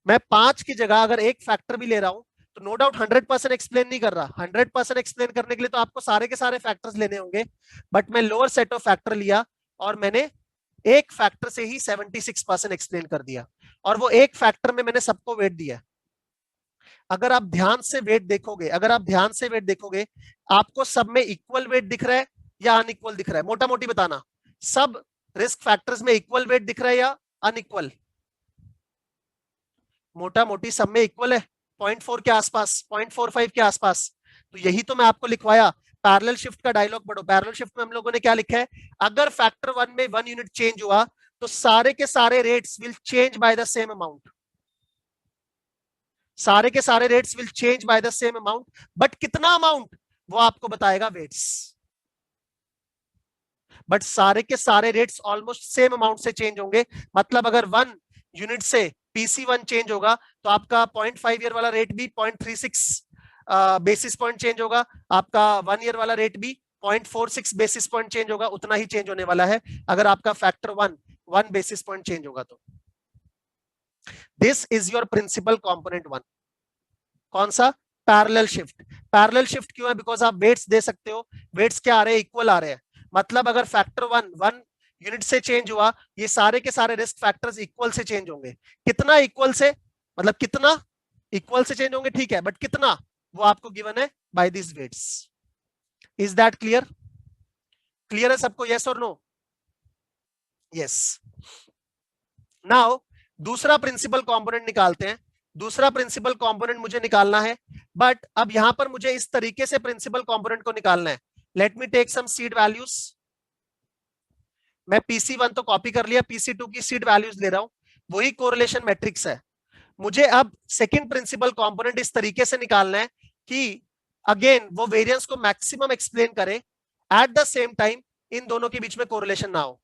मैं 5 की जगह अगर एक फैक्टर भी ले रहा हूं तो नो डाउट 100% एक्सप्लेन नहीं कर रहा। 100% एक्सप्लेन करने के लिए तो आपको सारे के सारे फैक्टर्स लेने होंगे, बट मैं लोअर सेट ऑफ फैक्टर लिया और मैंने एक फैक्टर से ही 76% एक्सप्लेन कर दिया, और वो एक फैक्टर में मैंने सबको वेट दिया। अगर आप ध्यान से वेट देखोगे, आपको सब में इक्वल वेट दिख रहा है या अनइक्वल दिख रहा है? मोटा मोटी बताना, सब रिस्क फैक्टर्स में इक्वल वेट दिख रहा है या अनइक्वल? मोटा मोटी सब में इक्वल है, 0.4 के आसपास, 0.45 के आसपास। तो यही तो मैं आपको लिखवाया। पैरेलल शिफ्ट का डायलॉग पढ़ो। पैरेलल शिफ्ट में हम लोगों ने क्या लिखा है? अगर फैक्टर 1 में 1 यूनिट चेंज हुआ तो सारे के सारे rates will change by the same amount. सारे के सारे rates will change by the same amount, but कितना अमाउंट वो आपको बताएगा वेट्स। बट सारे के सारे रेट्स ऑलमोस्ट सेम अमाउंट से चेंज होंगे। मतलब अगर 1 यूनिट से PC1 चेंज होगा तो आपका 0.5 ईयर वाला रेट भी 0.36 बेसिस पॉइंट चेंज होगा, आपका 1 ईयर वाला रेट भी 0.46 बेसिस पॉइंट चेंज होगा। उतना ही चेंज होने वाला है अगर आपका फैक्टर 1 बेसिस पॉइंट चेंज होगा तो। This is your principal component 1। कौन सा? Parallel shift. पैरेलल शिफ्ट क्यों है? बिकॉज आप वेट्स दे सकते हो, वेट्स क्या आ रहे हैं? इक्वल आ रहे हैं। मतलब अगर फैक्टर 1 यूनिट से चेंज हुआ, ये सारे के सारे रिस्क फैक्टर्स इक्वल से चेंज होंगे। कितना इक्वल से? मतलब कितना इक्वल से चेंज होंगे, ठीक है, बट कितना वो आपको गिवन है by this weights. Is that clear? Clear है सबको? यस और नो? यस। नाउ दूसरा प्रिंसिपल कंपोनेंट निकालते हैं। दूसरा प्रिंसिपल कंपोनेंट मुझे निकालना है, बट अब यहां पर मुझे इस तरीके से प्रिंसिपल कंपोनेंट को निकालना है। Let me take some seed values. मैं PC1 तो कॉपी कर लिया, PC2 की सीड वैल्यूज ले रहा हूं, वही कोरिलेशन मैट्रिक्स है। मुझे अब सेकंड प्रिंसिपल कंपोनेंट इस तरीके से निकालना है कि अगेन वो वेरिएंस को मैक्सिमम एक्सप्लेन करे, at the same time in दोनों के बीच में कोरिलेशन ना हो।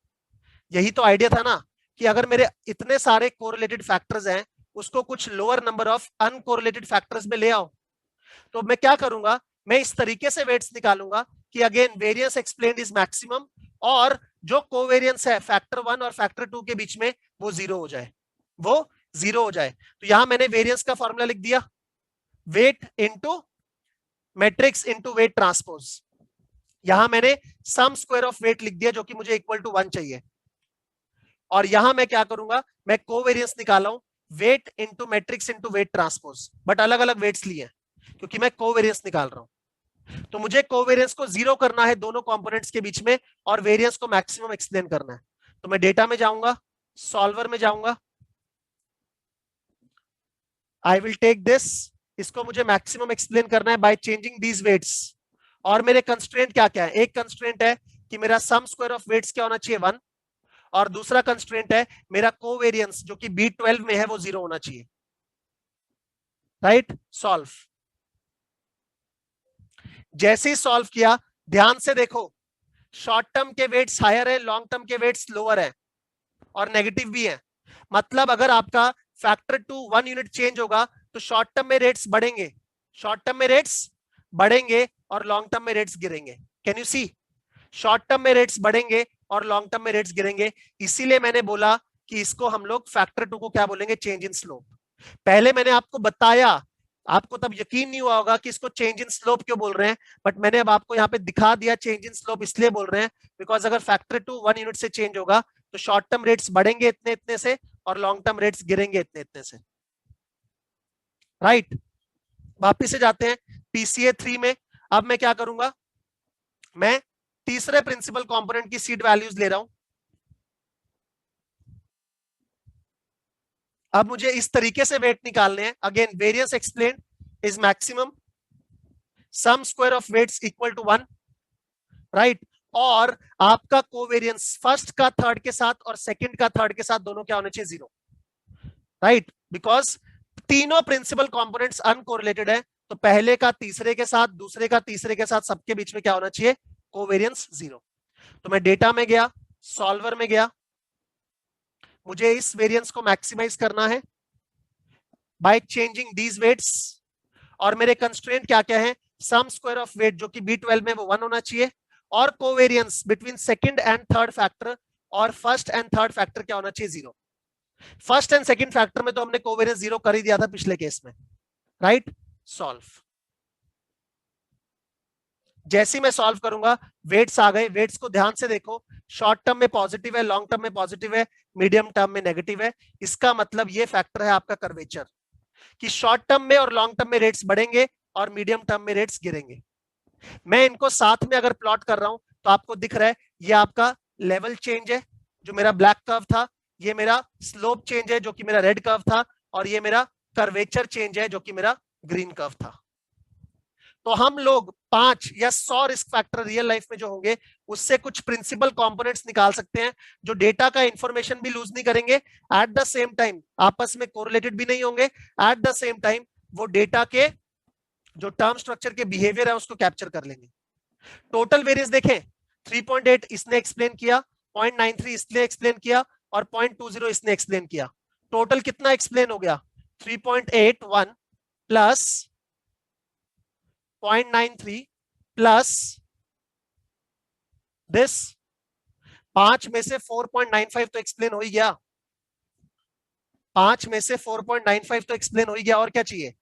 यही तो आइडिया था ना, कि अगर मेरे इतने सारे कोरिलेटेड फैक्टर्स हैं, उसको कुछ lower number of uncorrelated factors में ले आओ। तो मैं क्या करूंगा? मैं इस तरीके से वेट्स निकालूंगा कि again variance explained is maximum, और जो कोवेरिएंस है फैक्टर 1 और फैक्टर 2 के बीच में वो जीरो हो जाए, वो जीरो हो जाए। तो यहां मैंने वेरिएंस का फॉर्मूला लिख दिया, weight into matrix into weight transpose. यहां मैंने सम स्क्वायर ऑफ वेट लिख दिया, जो कि मुझे इक्वल टू 1 चाहिए। और यहां मैं क्या करूंगा? मैं कोवेरिएंस निकाला हूं, weight into matrix into weight transpose, but अलग अलग वेट्स लिए क्योंकि मैं कोवेरिएंस निकाल रहा हूं। तो मुझे कोवेरिएंस को जीरो करना है दोनों कंपोनेंट्स के बीच में, और वेरिएंस को मैक्सिमम एक्सप्लेन करना है। तो मैं डेटा में जाऊंगा, सॉल्वर में जाऊंगा, आई विल टेक दिस, इसको मुझे मैक्सिमम एक्सप्लेन करना है बाय चेंजिंग दीज वेट्स। और मेरे कंस्ट्रेंट क्या क्या है? एक कंस्ट्रेंट है कि मेरा सम स्क्वायर ऑफ वेट्स क्या होना चाहिए? 1। और दूसरा कंस्ट्रेंट है मेरा कोवेरिएंस जो कि B12 में है वो 0 होना चाहिए। राइट? सॉल्व। जैसे ही सॉल्व किया, ध्यान से देखो, शॉर्ट टर्म के वेट्स हायर है, लॉन्ग टर्म के वेट्स लोअर है, और नेगेटिव भी है। मतलब अगर आपका फैक्टर 2 1 यूनिट चेंज होगा तो शॉर्ट टर्म में रेट्स बढ़ेंगे, शॉर्ट टर्म में रेट्स बढ़ेंगे और लॉन्ग टर्म में रेट्स गिरेंगे। Can you see? Short term में रेट्स बढ़ेंगे और लॉन्ग टर्म में रेट्स गिरेंगे। इसीलिए मैंने बोला कि इसको हम लोग फैक्टर 2 को क्या बोलेंगे? Change in slope. पहले मैंने आपको बताया, आपको तब यकीन नहीं हुआ होगा कि इसको चेंज इन स्लोप क्यों बोल रहे हैं, बट मैंने अब आपको यहाँ पे दिखा दिया चेंज इन स्लोप इसलिए बोल रहे हैं बिकॉज अगर फैक्टर 2 1 यूनिट से चेंज होगा तो शॉर्ट टर्म रेट्स बढ़ेंगे इतने इतने से, और लॉन्ग टर्म रेट्स गिरेंगे इतने इतने से। राइट? वापिस से जाते हैं PCA3 में। अब मैं क्या करूंगा? मैं तीसरे प्रिंसिपल कंपोनेंट की सीड वैल्यूज ले रहा हूं। अब मुझे इस तरीके से वेट निकालने हैं। Again variance explain is maximum, sum square of weights equal to 1। Right? और आपका कोवेरिएंस फर्स्ट का थर्ड के साथ और सेकंड का थर्ड के साथ दोनों क्या होने चाहिए? 0। राइट? बिकॉज तीनों प्रिंसिपल कंपोनेंट्स अनकोरिलेटेड है, तो पहले का तीसरे के साथ, दूसरे का तीसरे के साथ, सबके बीच में क्या होना चाहिए? कोवेरिएंस 0। तो मैं डेटा में गया, सॉल्वर में गया, मुझे इस वेरिएंस को मैक्सिमाइज करना है बाय चेंजिंग दीज वेट्स। और मेरे कंस्ट्रेंट क्या क्या है? सम स्क्वायर ऑफ वेट जो कि B12 में वो 1 होना चाहिए, और covariance between second and third factor और फर्स्ट एंड थर्ड फैक्टर क्या होना चाहिए? 0। फर्स्ट एंड सेकंड फैक्टर में तो हमने कोवेरिएंस 0 कर ही दिया था पिछले केस में। राइट? सॉल्व। जैसे ही मैं सॉल्व करूंगा वेट्स आ गए, वेट्स को ध्यान से देखो, शॉर्ट टर्म में पॉजिटिव है, लॉन्ग टर्म में पॉजिटिव है, मीडियम टर्म में नेगेटिव है। इसका मतलब ये फैक्टर है आपका कर्वेचर, कि शॉर्ट टर्म में और लॉन्ग टर्म में रेट्स बढ़ेंगे और मीडियम टर्म में रेट्स गिरेंगे। मैं इनको साथ में अगर प्लॉट कर रहा हूं तो आपको दिख रहा है ये आपका लेवल चेंज है जो मेरा ब्लैक कर्व था, ये मेरा स्लोप चेंज है जो कि मेरा रेड कर्व था, और ये मेरा कर्वेचर चेंज है जो कि मेरा ग्रीन कर्व था। तो हम लोग 5 या 100 रिस्क फैक्टर रियल लाइफ में जो होंगे उससे कुछ प्रिंसिपल कंपोनेंट्स निकाल सकते हैं जो डेटा का इंफॉर्मेशन भी लूज नहीं करेंगे, एट द सेम टाइम आपस में कोरिलेटेड भी नहीं होंगे, एट द सेम टाइम वो डेटा के जो टर्म स्ट्रक्चर के बिहेवियर है उसको कैप्चर कर लेंगे। टोटल वेरियंस देखें, 3.8 इसने एक्सप्लेन किया, 0.93 इसने एक्सप्लेन किया, और 0.20 इसने एक्सप्लेन किया। टोटल कितना एक्सप्लेन हो गया? 3.81 प्लस 0.93 प्लस दिस 5 में से 4.95 तो एक्सप्लेन हो ही गया, 5 में से 4.95 तो एक्सप्लेन हो ही गया, और क्या चाहिए?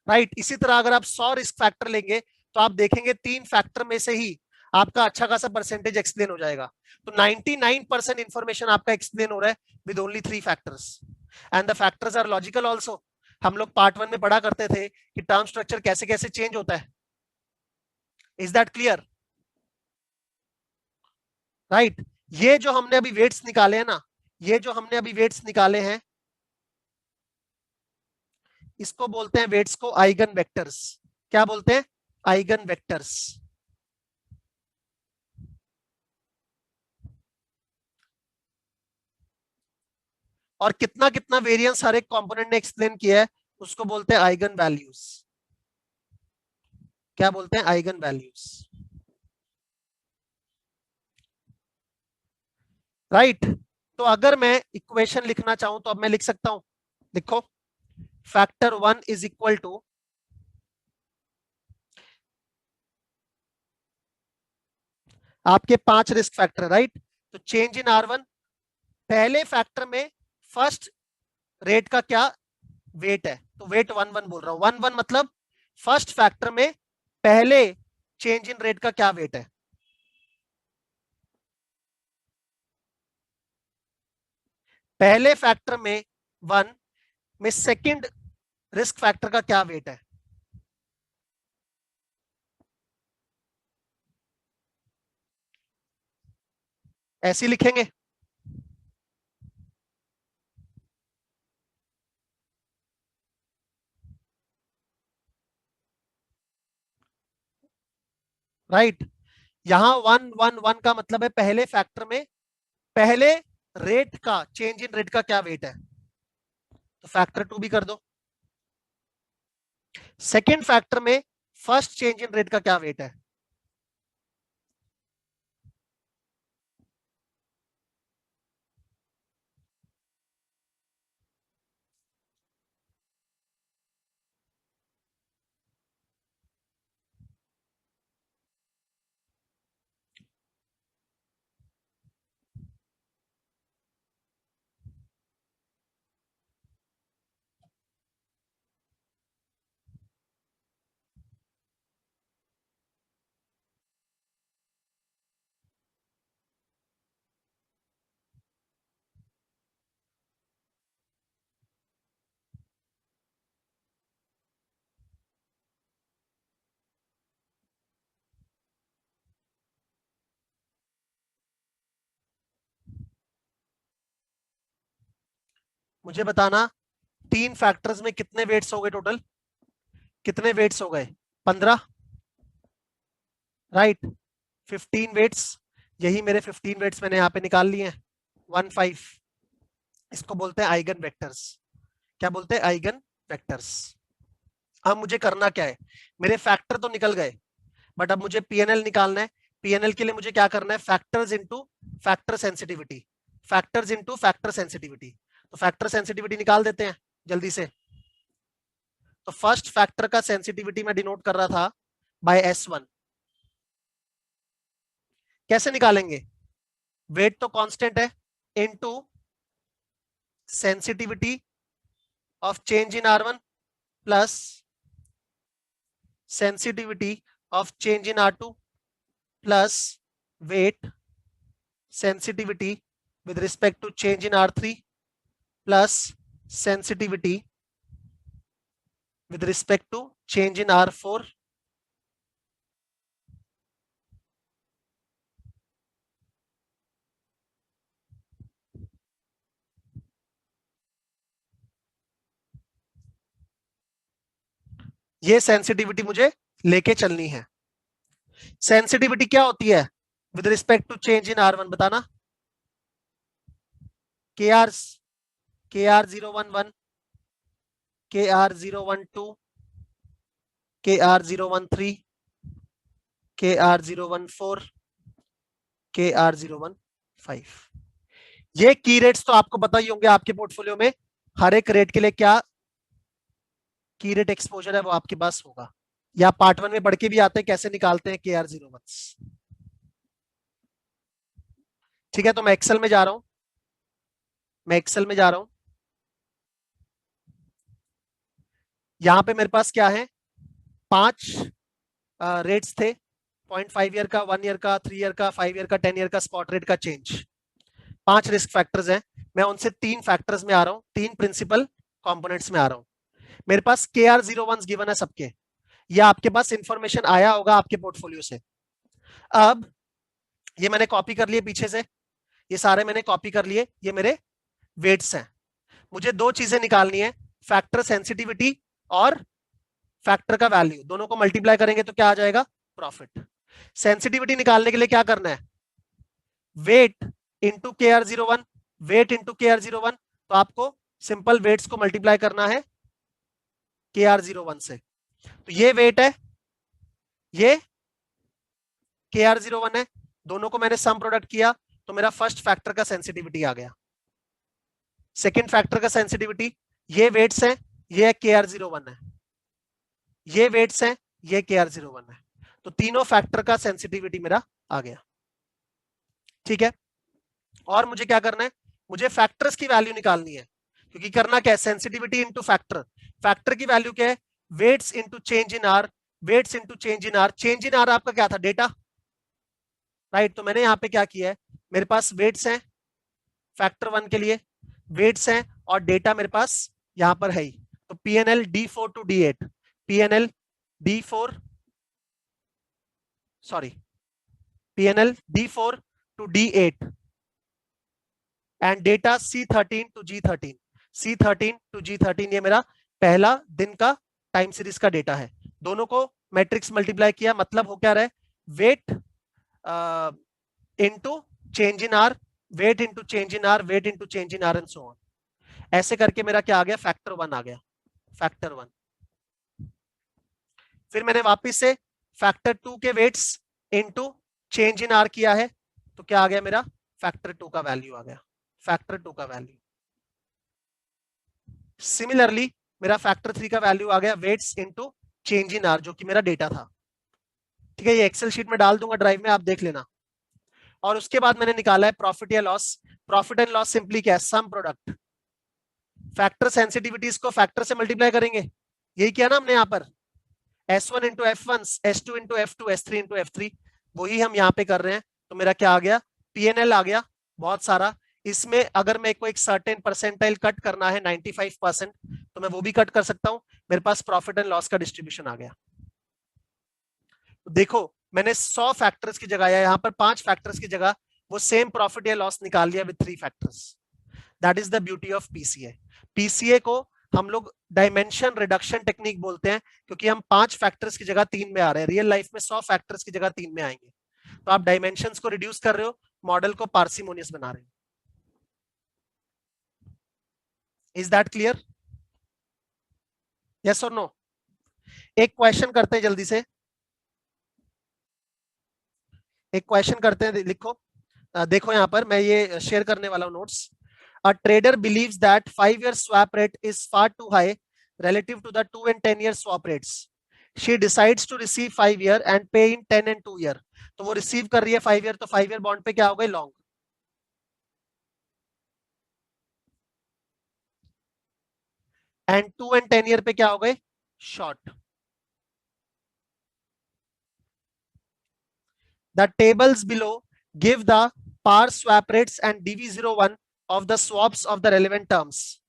राइट। इसी तरह अगर आप 100 रिस्क फैक्टर लेंगे तो आप देखेंगे 3 फैक्टर में से ही आपका अच्छा खासा परसेंटेज एक्सप्लेन हो जाएगा। तो 99% इंफॉर्मेशन आपका एक्सप्लेन हो रहा है with only 3 factors, and the factors are logical also. हम लोग पार्ट 1 में पढ़ा करते थे कि टर्म स्ट्रक्चर कैसे कैसे चेंज होता है। Is that clear? राइट। ये जो हमने अभी वेट्स निकाले हैं ना, ये जो हमने अभी वेट्स निकाले हैं इसको बोलते हैं वेट्स को आइगन वेक्टर्स। क्या बोलते हैं? Eigen vectors. और कितना कितना वेरिएंस हर एक कंपोनेंट ने एक्सप्लेन किया है उसको बोलते हैं आइगन वैल्यूज। क्या बोलते हैं? Eigen values. राइट। तो अगर मैं इक्वेशन लिखना चाहूं तो अब मैं लिख सकता हूं, लिखो, फैक्टर 1 इज इक्वल टू, आपके 5 रिस्क फैक्टर, राइट। तो चेंज इन R1, पहले फैक्टर में फर्स्ट रेट का क्या वेट है, तो वेट 1 1 बोल रहा हूं। 1 1 मतलब फर्स्ट फैक्टर में पहले चेंज इन रेट का क्या वेट है। पहले फैक्टर में 1 में सेकंड रिस्क फैक्टर का क्या वेट है। ऐसे लिखेंगे। राइट। यहां 1 1 1 का मतलब है पहले फैक्टर में पहले रेट का चेंज इन रेट का क्या वेट है, तो फैक्टर 2 भी कर दो। सेकेंड फैक्टर में फर्स्ट चेंज इन रेट का क्या वेट है। मुझे बताना 3 फैक्टर्स में कितने वेट्स हो गए टोटल, कितने वेट्स हो गए? 15। राइट। 15 वेट्स, यही मेरे 15 वेट्स मैंने यहाँ पे निकाल लिए हैं, 1 5। इसको बोलते हैं आइगन वेक्टर्स। क्या बोलते हैं? Eigen vectors. अब मुझे करना क्या है, मेरे फैक्टर तो निकल गए, बट अब मुझे पीएनएल निकालना है। पीएनएल के लिए मुझे क्या करना है? Factors into factor sensitivity, factors into factor sensitivity. तो फैक्टर सेंसिटिविटी निकाल देते हैं जल्दी से। तो फर्स्ट फैक्टर का सेंसिटिविटी मैं डिनोट कर रहा था बाय S1। कैसे निकालेंगे? वेट तो कांस्टेंट है, into sensitivity of change in R1 plus sensitivity of change in R2 plus weight sensitivity with respect to change in R3 plus sensitivity with respect to change in R4 ये sensitivity मुझे लेके चलनी है। Sensitivity क्या होती है with respect to change in R1 बताना। KR KR011 KR012 KR013 KR014 KR015 ये की रेट्स तो आपको पता ही होंगे आपके पोर्टफोलियो में हर एक रेट के लिए क्या की रेट एक्सपोजर है वो आपके पास होगा, या पार्ट 1 में पढ़ के भी आते हैं कैसे निकालते हैं KR01। ठीक है, तो मैं एक्सेल में जा रहा हूं, यहां पे मेरे पास क्या है 5 रेट्स थे, 0.5 ईयर का, 1 ईयर का, 3 ईयर का, 5 ईयर का, 10 ईयर का स्पॉट रेट का चेंज। 5 रिस्क फैक्टर्स हैं, मैं उनसे 3 फैक्टर्स में आ रहा हूं, 3 प्रिंसिपल कंपोनेंट्स में आ रहा हूं। मेरे पास KR01 गिवन है सबके, या आपके पास इंफॉर्मेशन आया होगा आपके पोर्टफोलियो से। अब ये मैंने कॉपी कर लिए पीछे से, ये सारे मैंने कॉपी कर लिए, ये मेरे वेट्स हैं। मुझे दो चीजें निकालनी है, फैक्टर सेंसिटिविटी और फैक्टर का वैल्यू, दोनों को मल्टीप्लाई करेंगे तो क्या आ जाएगा प्रॉफिट। सेंसिटिविटी निकालने के लिए क्या करना है, weight into KR01, weight into KR01, तो आपको सिंपल वेट्स को मल्टीप्लाई करना है KR01 से। तो ये वेट है, ये KR01 है, दोनों को मैंने सम प्रोडक्ट किया तो मेरा फर्स्ट फैक्टर का सेंसिटिविटी आ गया। सेकंड फैक्टर का सेंसिटिविटी, ये वेट्स हैं, ये KR01 है, ये वेट्स हैं, ये KR01 है, तो तीनों फैक्टर का सेंसिटिविटी मेरा आ गया। ठीक है, और मुझे क्या करना है, मुझे फैक्टर्स की वैल्यू निकालनी है, क्योंकि करना क्या है सेंसिटिविटी इनटू फैक्टर, फैक्टर की वैल्यू क्या है weights into change in R, weights into change in R, change in R आपका क्या था डेटा, राइट। तो मैंने यहां पे क्या किया है, मेरे पास वेट्स हैं फैक्टर 1 के लिए, वेट्स हैं और डेटा मेरे पास यहां पर है ही, तो PNL D4 to D8, PNL D4 sorry PNL D4 to D8 and data C13 to G13, C13 to G13, ये मेरा पहला दिन का टाइम सीरीज का डेटा है। दोनों को मैट्रिक्स मल्टीप्लाई किया, मतलब हो क्या रहा है weight into change in are, weight into change in are, weight into change in are and so on. ऐसे करके मेरा क्या आ गया फैक्टर 1 आ गया, फैक्टर 1। फिर मैंने वापस से फैक्टर 2 के weights into change in R किया है, तो क्या आ गया मेरा फैक्टर 2 का वैल्यू आ गया, फैक्टर 2 का वैल्यू। सिमिलरली मेरा फैक्टर 3 का वैल्यू आ गया weights into change in R, जो कि मेरा डेटा था। ठीक है, ये एक्सेल शीट में डाल दूंगा ड्राइव में, आप देख लेना। और उसके बाद मैंने निकाला है प्रॉफिट या loss. Profit and loss simply क्या है सम प्रोडक्ट, फैक्टर सेंसिटिविटीज को फैक्टर से मल्टीप्लाई करेंगे, यही किया ना हमने यहाँ पर, S1 into F1, S2 into F2, S3 into F3, वही हम यहाँ पे कर रहे हैं। तो मेरा क्या आ गया PNL आ गया बहुत सारा, इसमें अगर मेरे को एक सर्टेन परसेंटाइल कट करना है 95%, तो मैं वो भी कट कर सकता हूं, मेरे पास प्रॉफिट एंड लॉस का डिस्ट्रीब्यूशन आ गया। तो देखो मैंने 100 फैक्टर्स की जगह या यहाँ पर 5 फैक्टर्स की जगह वो सेम प्रॉफिट या लॉस निकाल लिया with 3 factors. That is the beauty of PCA। PCA को हम लोग डायमेंशन रिडक्शन टेक्निक बोलते हैं, क्योंकि हम 5 फैक्टर्स की जगह 3 में आ रहे हैं, रियल लाइफ में 100 फैक्टर्स की जगह 3 में आएंगे, तो आप डायमेंशंस को रिड्यूस कर रहे हो, मॉडल को पार्सिमोनियस बना रहे हो। इज दैट क्लियर, यस और नो? एक क्वेश्चन करते हैं जल्दी से, एक क्वेश्चन करते हैं, लिखो। देखो यहां पर मैं ये शेयर करने वाला हूं notes. A trader believes that 5-year swap rate is far too high relative to the 2 and 10-year swap rates. She decides to receive 5-year and pay in 10 and 2 year. तो वो रिसीव कर रही है 5-year, तो 5-year bond पे क्या हो गए लॉन्ग, एंड 2 एंड 10 ईयर पे क्या हो गए short. The tables below give the par swap rates and DV01 of the swaps of the relevant terms.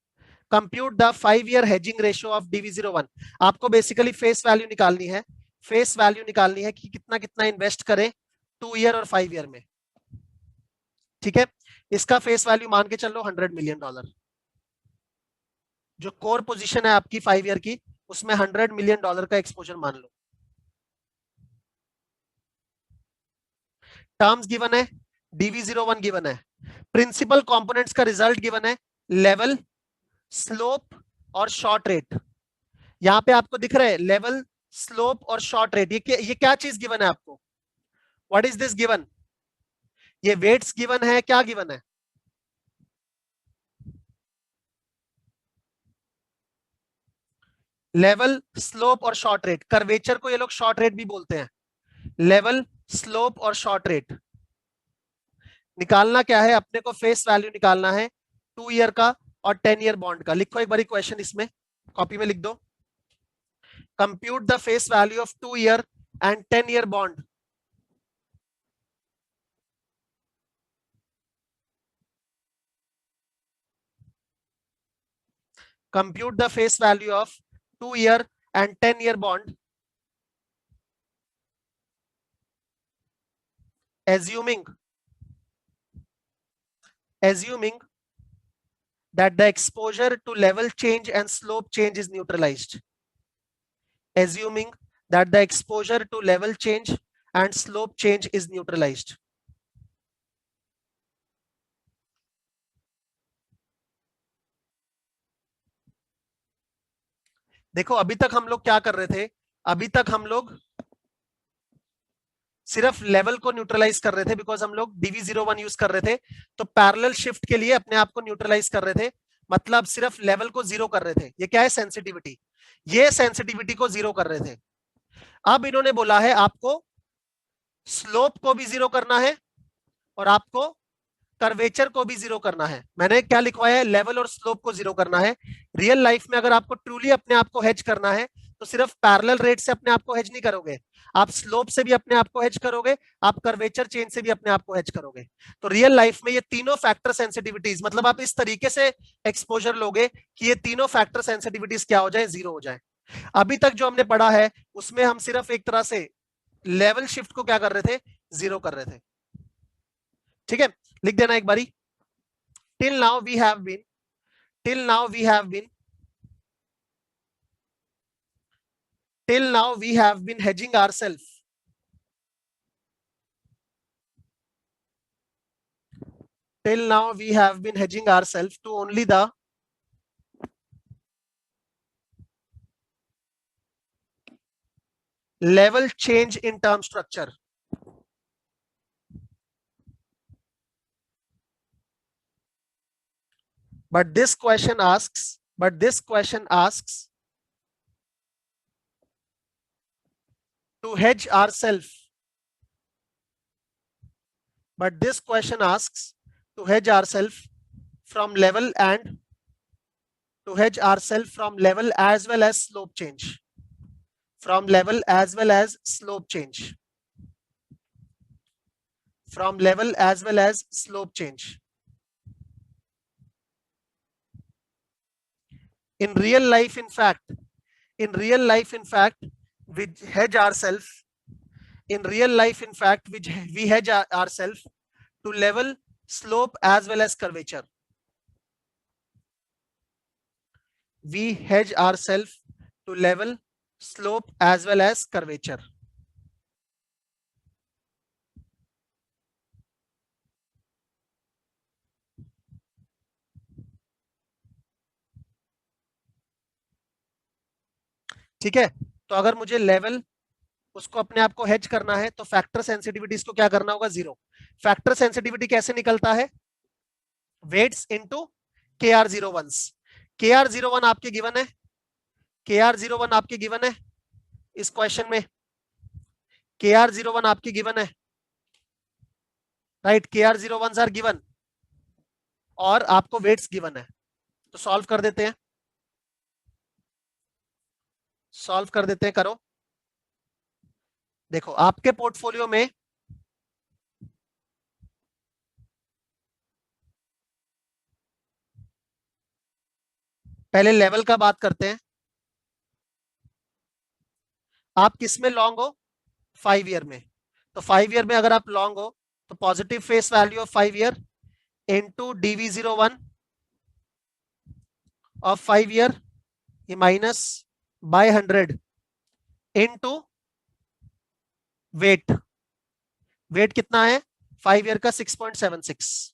Compute the 5-year hedging ratio of DV01. आपको basically face value निकालनी है, face value निकालनी है कि कितना कितना इन्वेस्ट करें 2 year और 5 ईयर में। ठीक है, इसका फेस वैल्यू मान के चलो $100 मिलियन। जो कोर पोजीशन है आपकी 5 ईयर की, उसमें $100 मिलियन का एक्सपोजर मान लो। टर्म्स गिवन है, DV01 गिवन है, प्रिंसिपल कंपोनेंट्स का रिजल्ट गिवन है, लेवल, स्लोप और शॉर्ट रेट। यहां पे आपको दिख रहा है लेवल, स्लोप और शॉर्ट रेट। ये क्या चीज गिवन है आपको? What is this given? ये वेट्स गिवन है, क्या गिवन है? लेवल, स्लोप और शॉर्ट रेट। कर्वेचर को ये लोग शॉर्ट रेट भी बोलते हैं। लेवल, स्लोप और शॉर्ट रेट निकालना क्या है अपने को? फेस वैल्यू निकालना है 2 ईयर का और 10 ईयर बॉन्ड का। लिखो एक बारी क्वेश्चन, इसमें कॉपी में लिख दो। Compute the face value of 2 year and 10 year bond. Compute the face value of 2-year and 10-year bond, assuming that the exposure to level change and slope change is neutralized. Assuming that the exposure to level change and slope change is neutralized. देखो अभी तक हम लोग क्या कर रहे थे? अभी तक हम लोग सिर्फ लेवल को न्यूट्रलाइज कर रहे थे, बिकॉज हम लोग DV01 यूज कर रहे थे, तो पैरेलल शिफ्ट के लिए अपने आप को न्यूट्रलाइज कर रहे थे, मतलब सिर्फ लेवल को जीरो कर रहे थे। ये क्या है? सेंसिटिविटी। ये सेंसिटिविटी को जीरो कर रहे थे। अब इन्होंने बोला है आपको स्लोप को भी जीरो करना है और आपको कर्वेचर को भी जीरो करना है। मैंने क्या लिखवाया है? लेवल और स्लोप को जीरो करना है। रियल लाइफ में अगर आपको ट्रूली अपने आप को हेज करना है तो सिर्फ पैरेलल रेट से अपने आप को हेज नहीं करोगे, आप स्लोप से भी अपने आप को हेज करोगे, आप कर्वेचर चेंज से भी अपने आप को हेज करोगे। तो रियल लाइफ में ये तीनों फैक्टर सेंसिटिविटीज, मतलब आप इस तरीके से एक्सपोजर लोगे कि ये तीनों फैक्टर सेंसिटिविटीज क्या हो जाए? जीरो हो जाए। अभी तक जो हमने पढ़ा है उसमें हम सिर्फ एक तरह से लेवल शिफ्ट को क्या कर रहे थे? जीरो कर रहे थे। ठीक है, लिख देना एक बारी। till now we have been till now we have been till now we have been hedging ourselves till now we have been hedging ourselves to only the level change in term structure. But this question asks to hedge ourselves. But this question asks to hedge ourselves from level and to hedge ourselves from level as well as slope change. From level as well as slope change. From level as well as slope change. In real life, in fact, we hedge ourselves. In real life, in fact, we hedge ourselves to level, slope as well as curvature. We hedge ourselves to level, slope as well as curvature. ठीक है, तो अगर मुझे level उसको अपने आप को hedge करना है तो फैक्टर सेंसिटिविटीज को क्या करना होगा? जीरो। फैक्टर सेंसिटिविटी कैसे निकलता है? Weights into KR01। KR01 आपके गिवन है, KR01 आपके गिवन है इस क्वेश्चन में, KR01 आपकी गिवन है, राइट? KR01 आर गिवन और आपको वेट्स गिवन है। तो सॉल्व कर देते हैं, करो। देखो आपके पोर्टफोलियो में पहले लेवल का बात करते हैं। आप किस में लॉन्ग हो? 5 ईयर में। तो 5 ईयर में अगर आप लॉन्ग हो तो positive face value of 5 year into DV01 of 5 year, ये minus by 100 into weight. Weight कितना है 5 ईयर का? 6.76।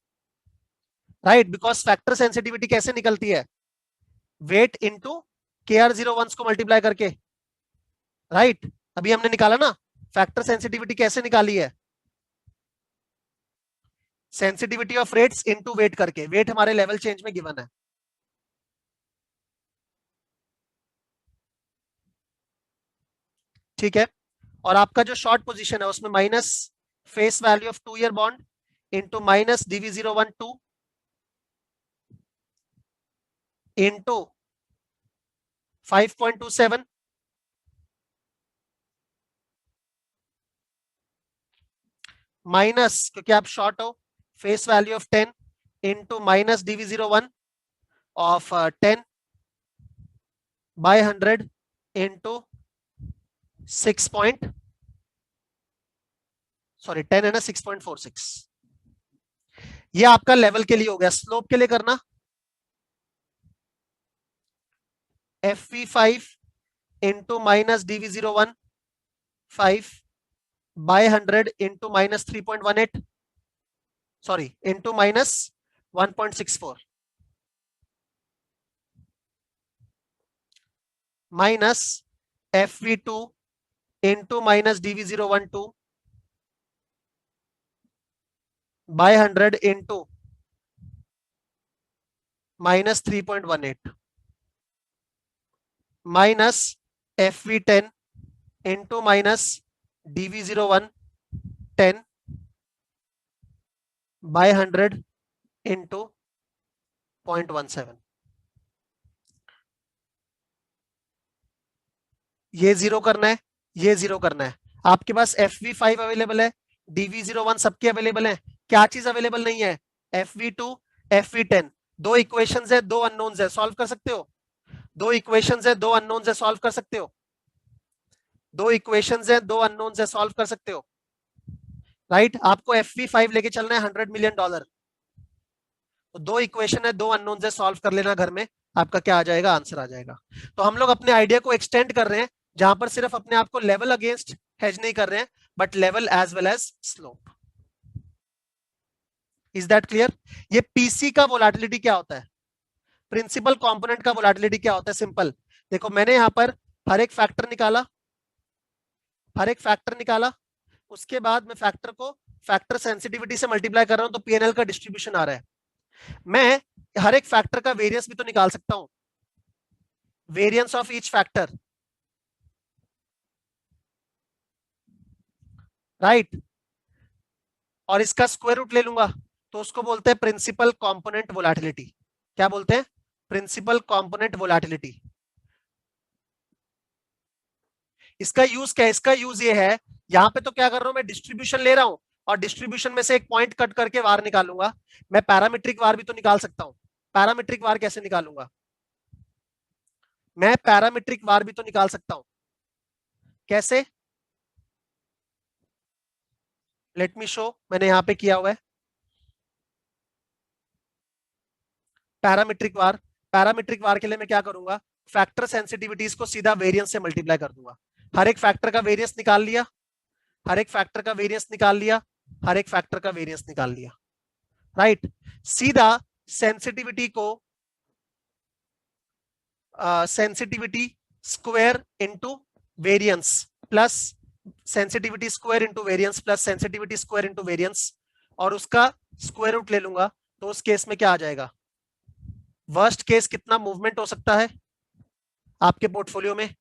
राइट, बिकॉज फैक्टर सेंसिटिविटी कैसे निकलती है? वेट इंटू KR01 को मल्टीप्लाई करके। राइट, अभी हमने निकाला ना फैक्टर सेंसिटिविटी, कैसे निकाली है? Sensitivity of rates into wait करके। वेट हमारे लेवल चेंज में गिवन है। ठीक है, और आपका जो शॉर्ट पोजीशन है उसमें minus face value of 2 year bond into minus DV012 into 5.27 minus, क्योंकि आप शॉर्ट हो, face value of 10 into minus DV01 of 10 by 100 into 6 point, sorry 10 है ना, 6.46। ये आपका लेवल के लिए हो गया। स्लोप के लिए करना FV5 into minus DV01 5 by 100 into minus 3.18, sorry into minus 1.64 minus FV2 into minus DV012 by 100 into minus 3.18 minus FV10 into minus DV01 10 by 100 into 0.17। ये जीरो करना है, ये जीरो करना है। आपके पास FV5 अवेलेबल है, DV01 सबके अवेलेबल है। क्या चीज अवेलेबल नहीं है? FV2 FV10। दो इक्वेशंस है, दो अननोन्स है, सॉल्व कर सकते हो। दो इक्वेशंस है, दो अननोन्स है, सॉल्व कर सकते हो। दो इक्वेशंस है, दो अननोन्स है, सॉल्व कर सकते हो। राइट, आपको FV5 लेके चलना है $100 मिलियन। तो दो इक्वेशन है, दो अननोन्स है, सॉल्व कर लेना घर में, आपका क्या आ जाएगा? आंसर आ जाएगा। तो हम लोग अपने आइडिया को एक्सटेंड कर रहे हैं, जहां पर सिर्फ अपने आप को लेवल अगेंस्ट हेज नहीं कर रहे हैं, but level as well as slope. Is that clear? ये पीसी का वोलेटिलिटी क्या होता है, प्रिंसिपल कंपोनेंट का वोलेटिलिटी क्या होता है? सिंपल देखो, मैंने यहां पर हर एक फैक्टर निकाला, हर एक फैक्टर निकाला, उसके बाद मैं फैक्टर को फैक्टर सेंसिटिविटी से मल्टीप्लाई कर रहा हूं, तो पीएनएल का डिस्ट्रीब्यूशन आ रहा है। मैं हर एक फैक्टर का वेरियंस भी तो निकाल सकता हूं, variance of each factor. Right, और इसका स्क्वायर रूट ले लूंगा, तो उसको बोलते हैं प्रिंसिपल कंपोनेंट वोलेटिलिटी। क्या बोलते हैं? Principal component volatility. इसका यूज क्या है? इसका यूज ये है, यहां पे तो क्या कर रहा हूं मैं, डिस्ट्रीब्यूशन ले रहा हूं, और डिस्ट्रीब्यूशन में से एक पॉइंट कट करके वार निकालूंगा। मैं पैरामीट्रिक वार भी तो निकाल सकता हूं। पैरामीट्रिक वार कैसे निकालूंगा? मैं पैरामीट्रिक वार भी तो निकाल सकता हूं। कैसे? लेट मी शो, मैंने यहां पे किया हुआ है पैरामीट्रिक वार। पैरामीट्रिक वार के लिए मैं क्या करूंगा, फैक्टर सेंसिटिविटीज को सीधा वेरियंस से मल्टीप्लाई कर दूंगा। हर एक फैक्टर का वेरियंस निकाल लिया, हर एक फैक्टर का वेरियंस निकाल लिया, हर एक फैक्टर का वेरियंस निकाल लिया। राइट, सीधा सेंसिटिविटी को sensitivity square into variance plus sensitivity square into variance plus sensitivity square into variance, और उसका स्क्वायर रूट ले लूंगा। तो उस केस में क्या आ जाएगा? वर्स्ट केस कितना मूवमेंट हो सकता है आपके पोर्टफोलियो में?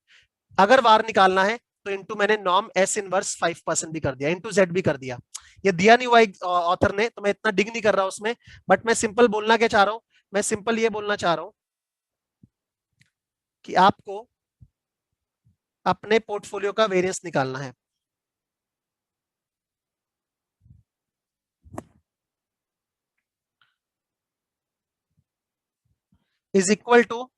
अगर वार निकालना है तो इंटू मैंने नॉर्म एस इनवर्स 5% भी कर दिया, इंटू जेड भी कर दिया। ये दिया नहीं हुआ ऑथर ने, तो मैं इतना डिग नहीं कर रहा उसमें, बट मैं सिंपल बोलना क्या चाह रहा हूं, मैं सिंपल ये बोलना चाह रहा हूं कि आपको अपने पोर्टफोलियो का वेरियंस निकालना है। इज इक्वल टू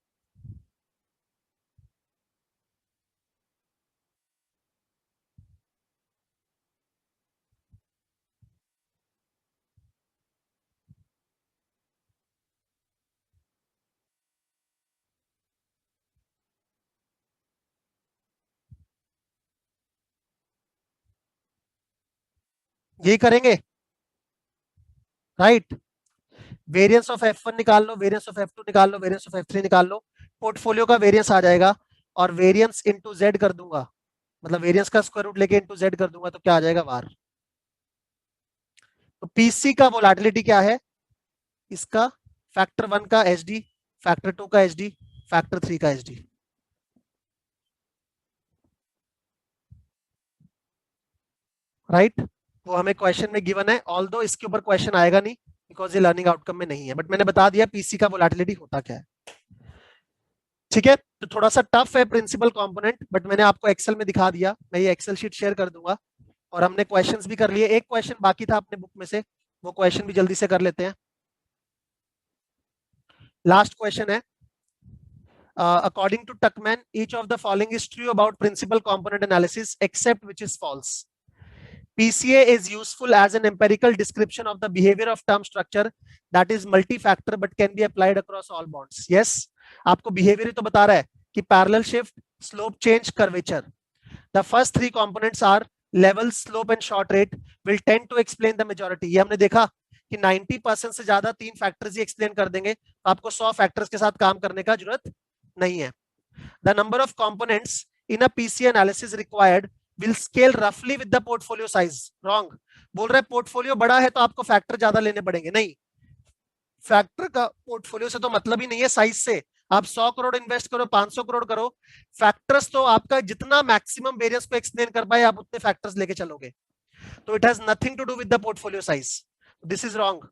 यही करेंगे, राइट। वेरिएंस ऑफ F1 निकाल लो, वेरिएंस ऑफ F2 निकाल लो, वेरिएंस ऑफ F3 निकाल लो, पोर्टफोलियो का वेरिएंस आ जाएगा, और वेरिएंस इनटू जेड कर दूंगा, मतलब वेरिएंस का स्क्वायर रूट लेके इनटू जेड कर दूंगा, तो क्या आ जाएगा वार। तो पीसी का वोलेटिलिटी क्या है, इसका फैक्टर 1 का एचडी, फैक्टर 2 का एचडी, फैक्टर 3 का एचडी। राइट, वो हमें क्वेश्चन में गिवन है, ऑल्दो इसके ऊपर क्वेश्चन आएगा नहीं बिकॉज ये लर्निंग आउटकम में नहीं है, बट मैंने बता दिया पीसी का वोलेटिलिटी होता क्या है। ठीक है, तो थोड़ा सा टफ है प्रिंसिपल कंपोनेंट, बट मैंने आपको एक्सेल में दिखा दिया, मैं ये एक्सेल शीट शेयर कर दूंगा, और हमने क्वेश्चंस भी कर लिए। एक क्वेश्चन बाकी था अपने बुक में से, वो क्वेश्चन भी जल्दी से कर लेते हैं। लास्ट क्वेश्चन है, according to Tuckman, each of the following is true about principal component analysis except which is false. PCA is useful as an empirical description of the behavior of term structure that is multi-factor but can be applied across all bonds. Yes, आपको behavior तो बता रहा है कि parallel shift, slope change, curvature. The first three components are level, slope and short rate will tend to explain the majority. ये हमने देखा कि 90% से ज्यादा तीन फैक्टर्स ही एक्सप्लेन कर देंगे, तो आपको 100 फैक्टर्स के साथ काम करने का जरूरत नहीं है। The number of components in a PC analysis required will scale roughly with the portfolio size. Wrong. बोल रहे पोर्टफोलियो बड़ा है तो आपको फैक्टर ज्यादा लेने पड़ेंगे, नहीं, फैक्टर का पोर्टफोलियो से तो मतलब ही नहीं है साइज से। आप 100 करोड़ इन्वेस्ट करो, 500 करोड़ करो, फैक्टर्स तो आपका जितना मैक्सिमम वेरिएंस को एक्सप्लेन कर पाए आप उतने फैक्टर्स लेके चलोगे, तो it has nothing to do with the portfolio size. This is wrong.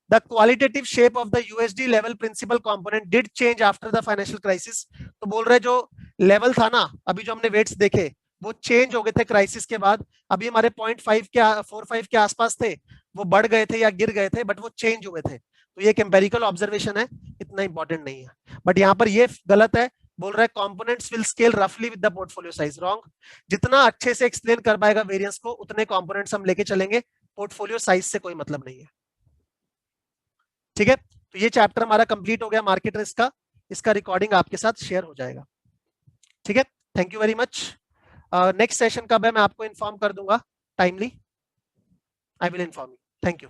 The qualitative shape of the USD level principal component did change after the financial crisis. तो बोल रहे जो लेवल था ना, अभी जो हमने वेट्स देखे वो चेंज हो गए थे क्राइसिस के बाद, अभी हमारे 0.5 के 4.5 के आसपास थे, वो बढ़ गए थे या गिर गए थे, बट वो चेंज हुए थे। तो ये एक एम्पेरिकल ऑब्जर्वेशन है, इतना इंपॉर्टेंट नहीं है, बट यहाँ पर ये गलत है, बोल रहा है कंपोनेंट्स विल स्केल रफली with the portfolio size. Wrong, जितना अच्छे से एक्सप्लेन कर पाएगा वेरिएंस को उतने कंपोनेंट्स हम लेके चलेंगे, पोर्टफोलियो साइज से कोई मतलब नहीं है। ठीक है, तो ये चैप्टर हमारा कंप्लीट हो गया मार्केट रिस्क का, इसका रिकॉर्डिंग आपके साथ शेयर हो जाएगा। ठीक है, thank you very much. Next session कब है मैं आपको इन्फॉर्म कर दूंगा timely, I will inform you. Thank you.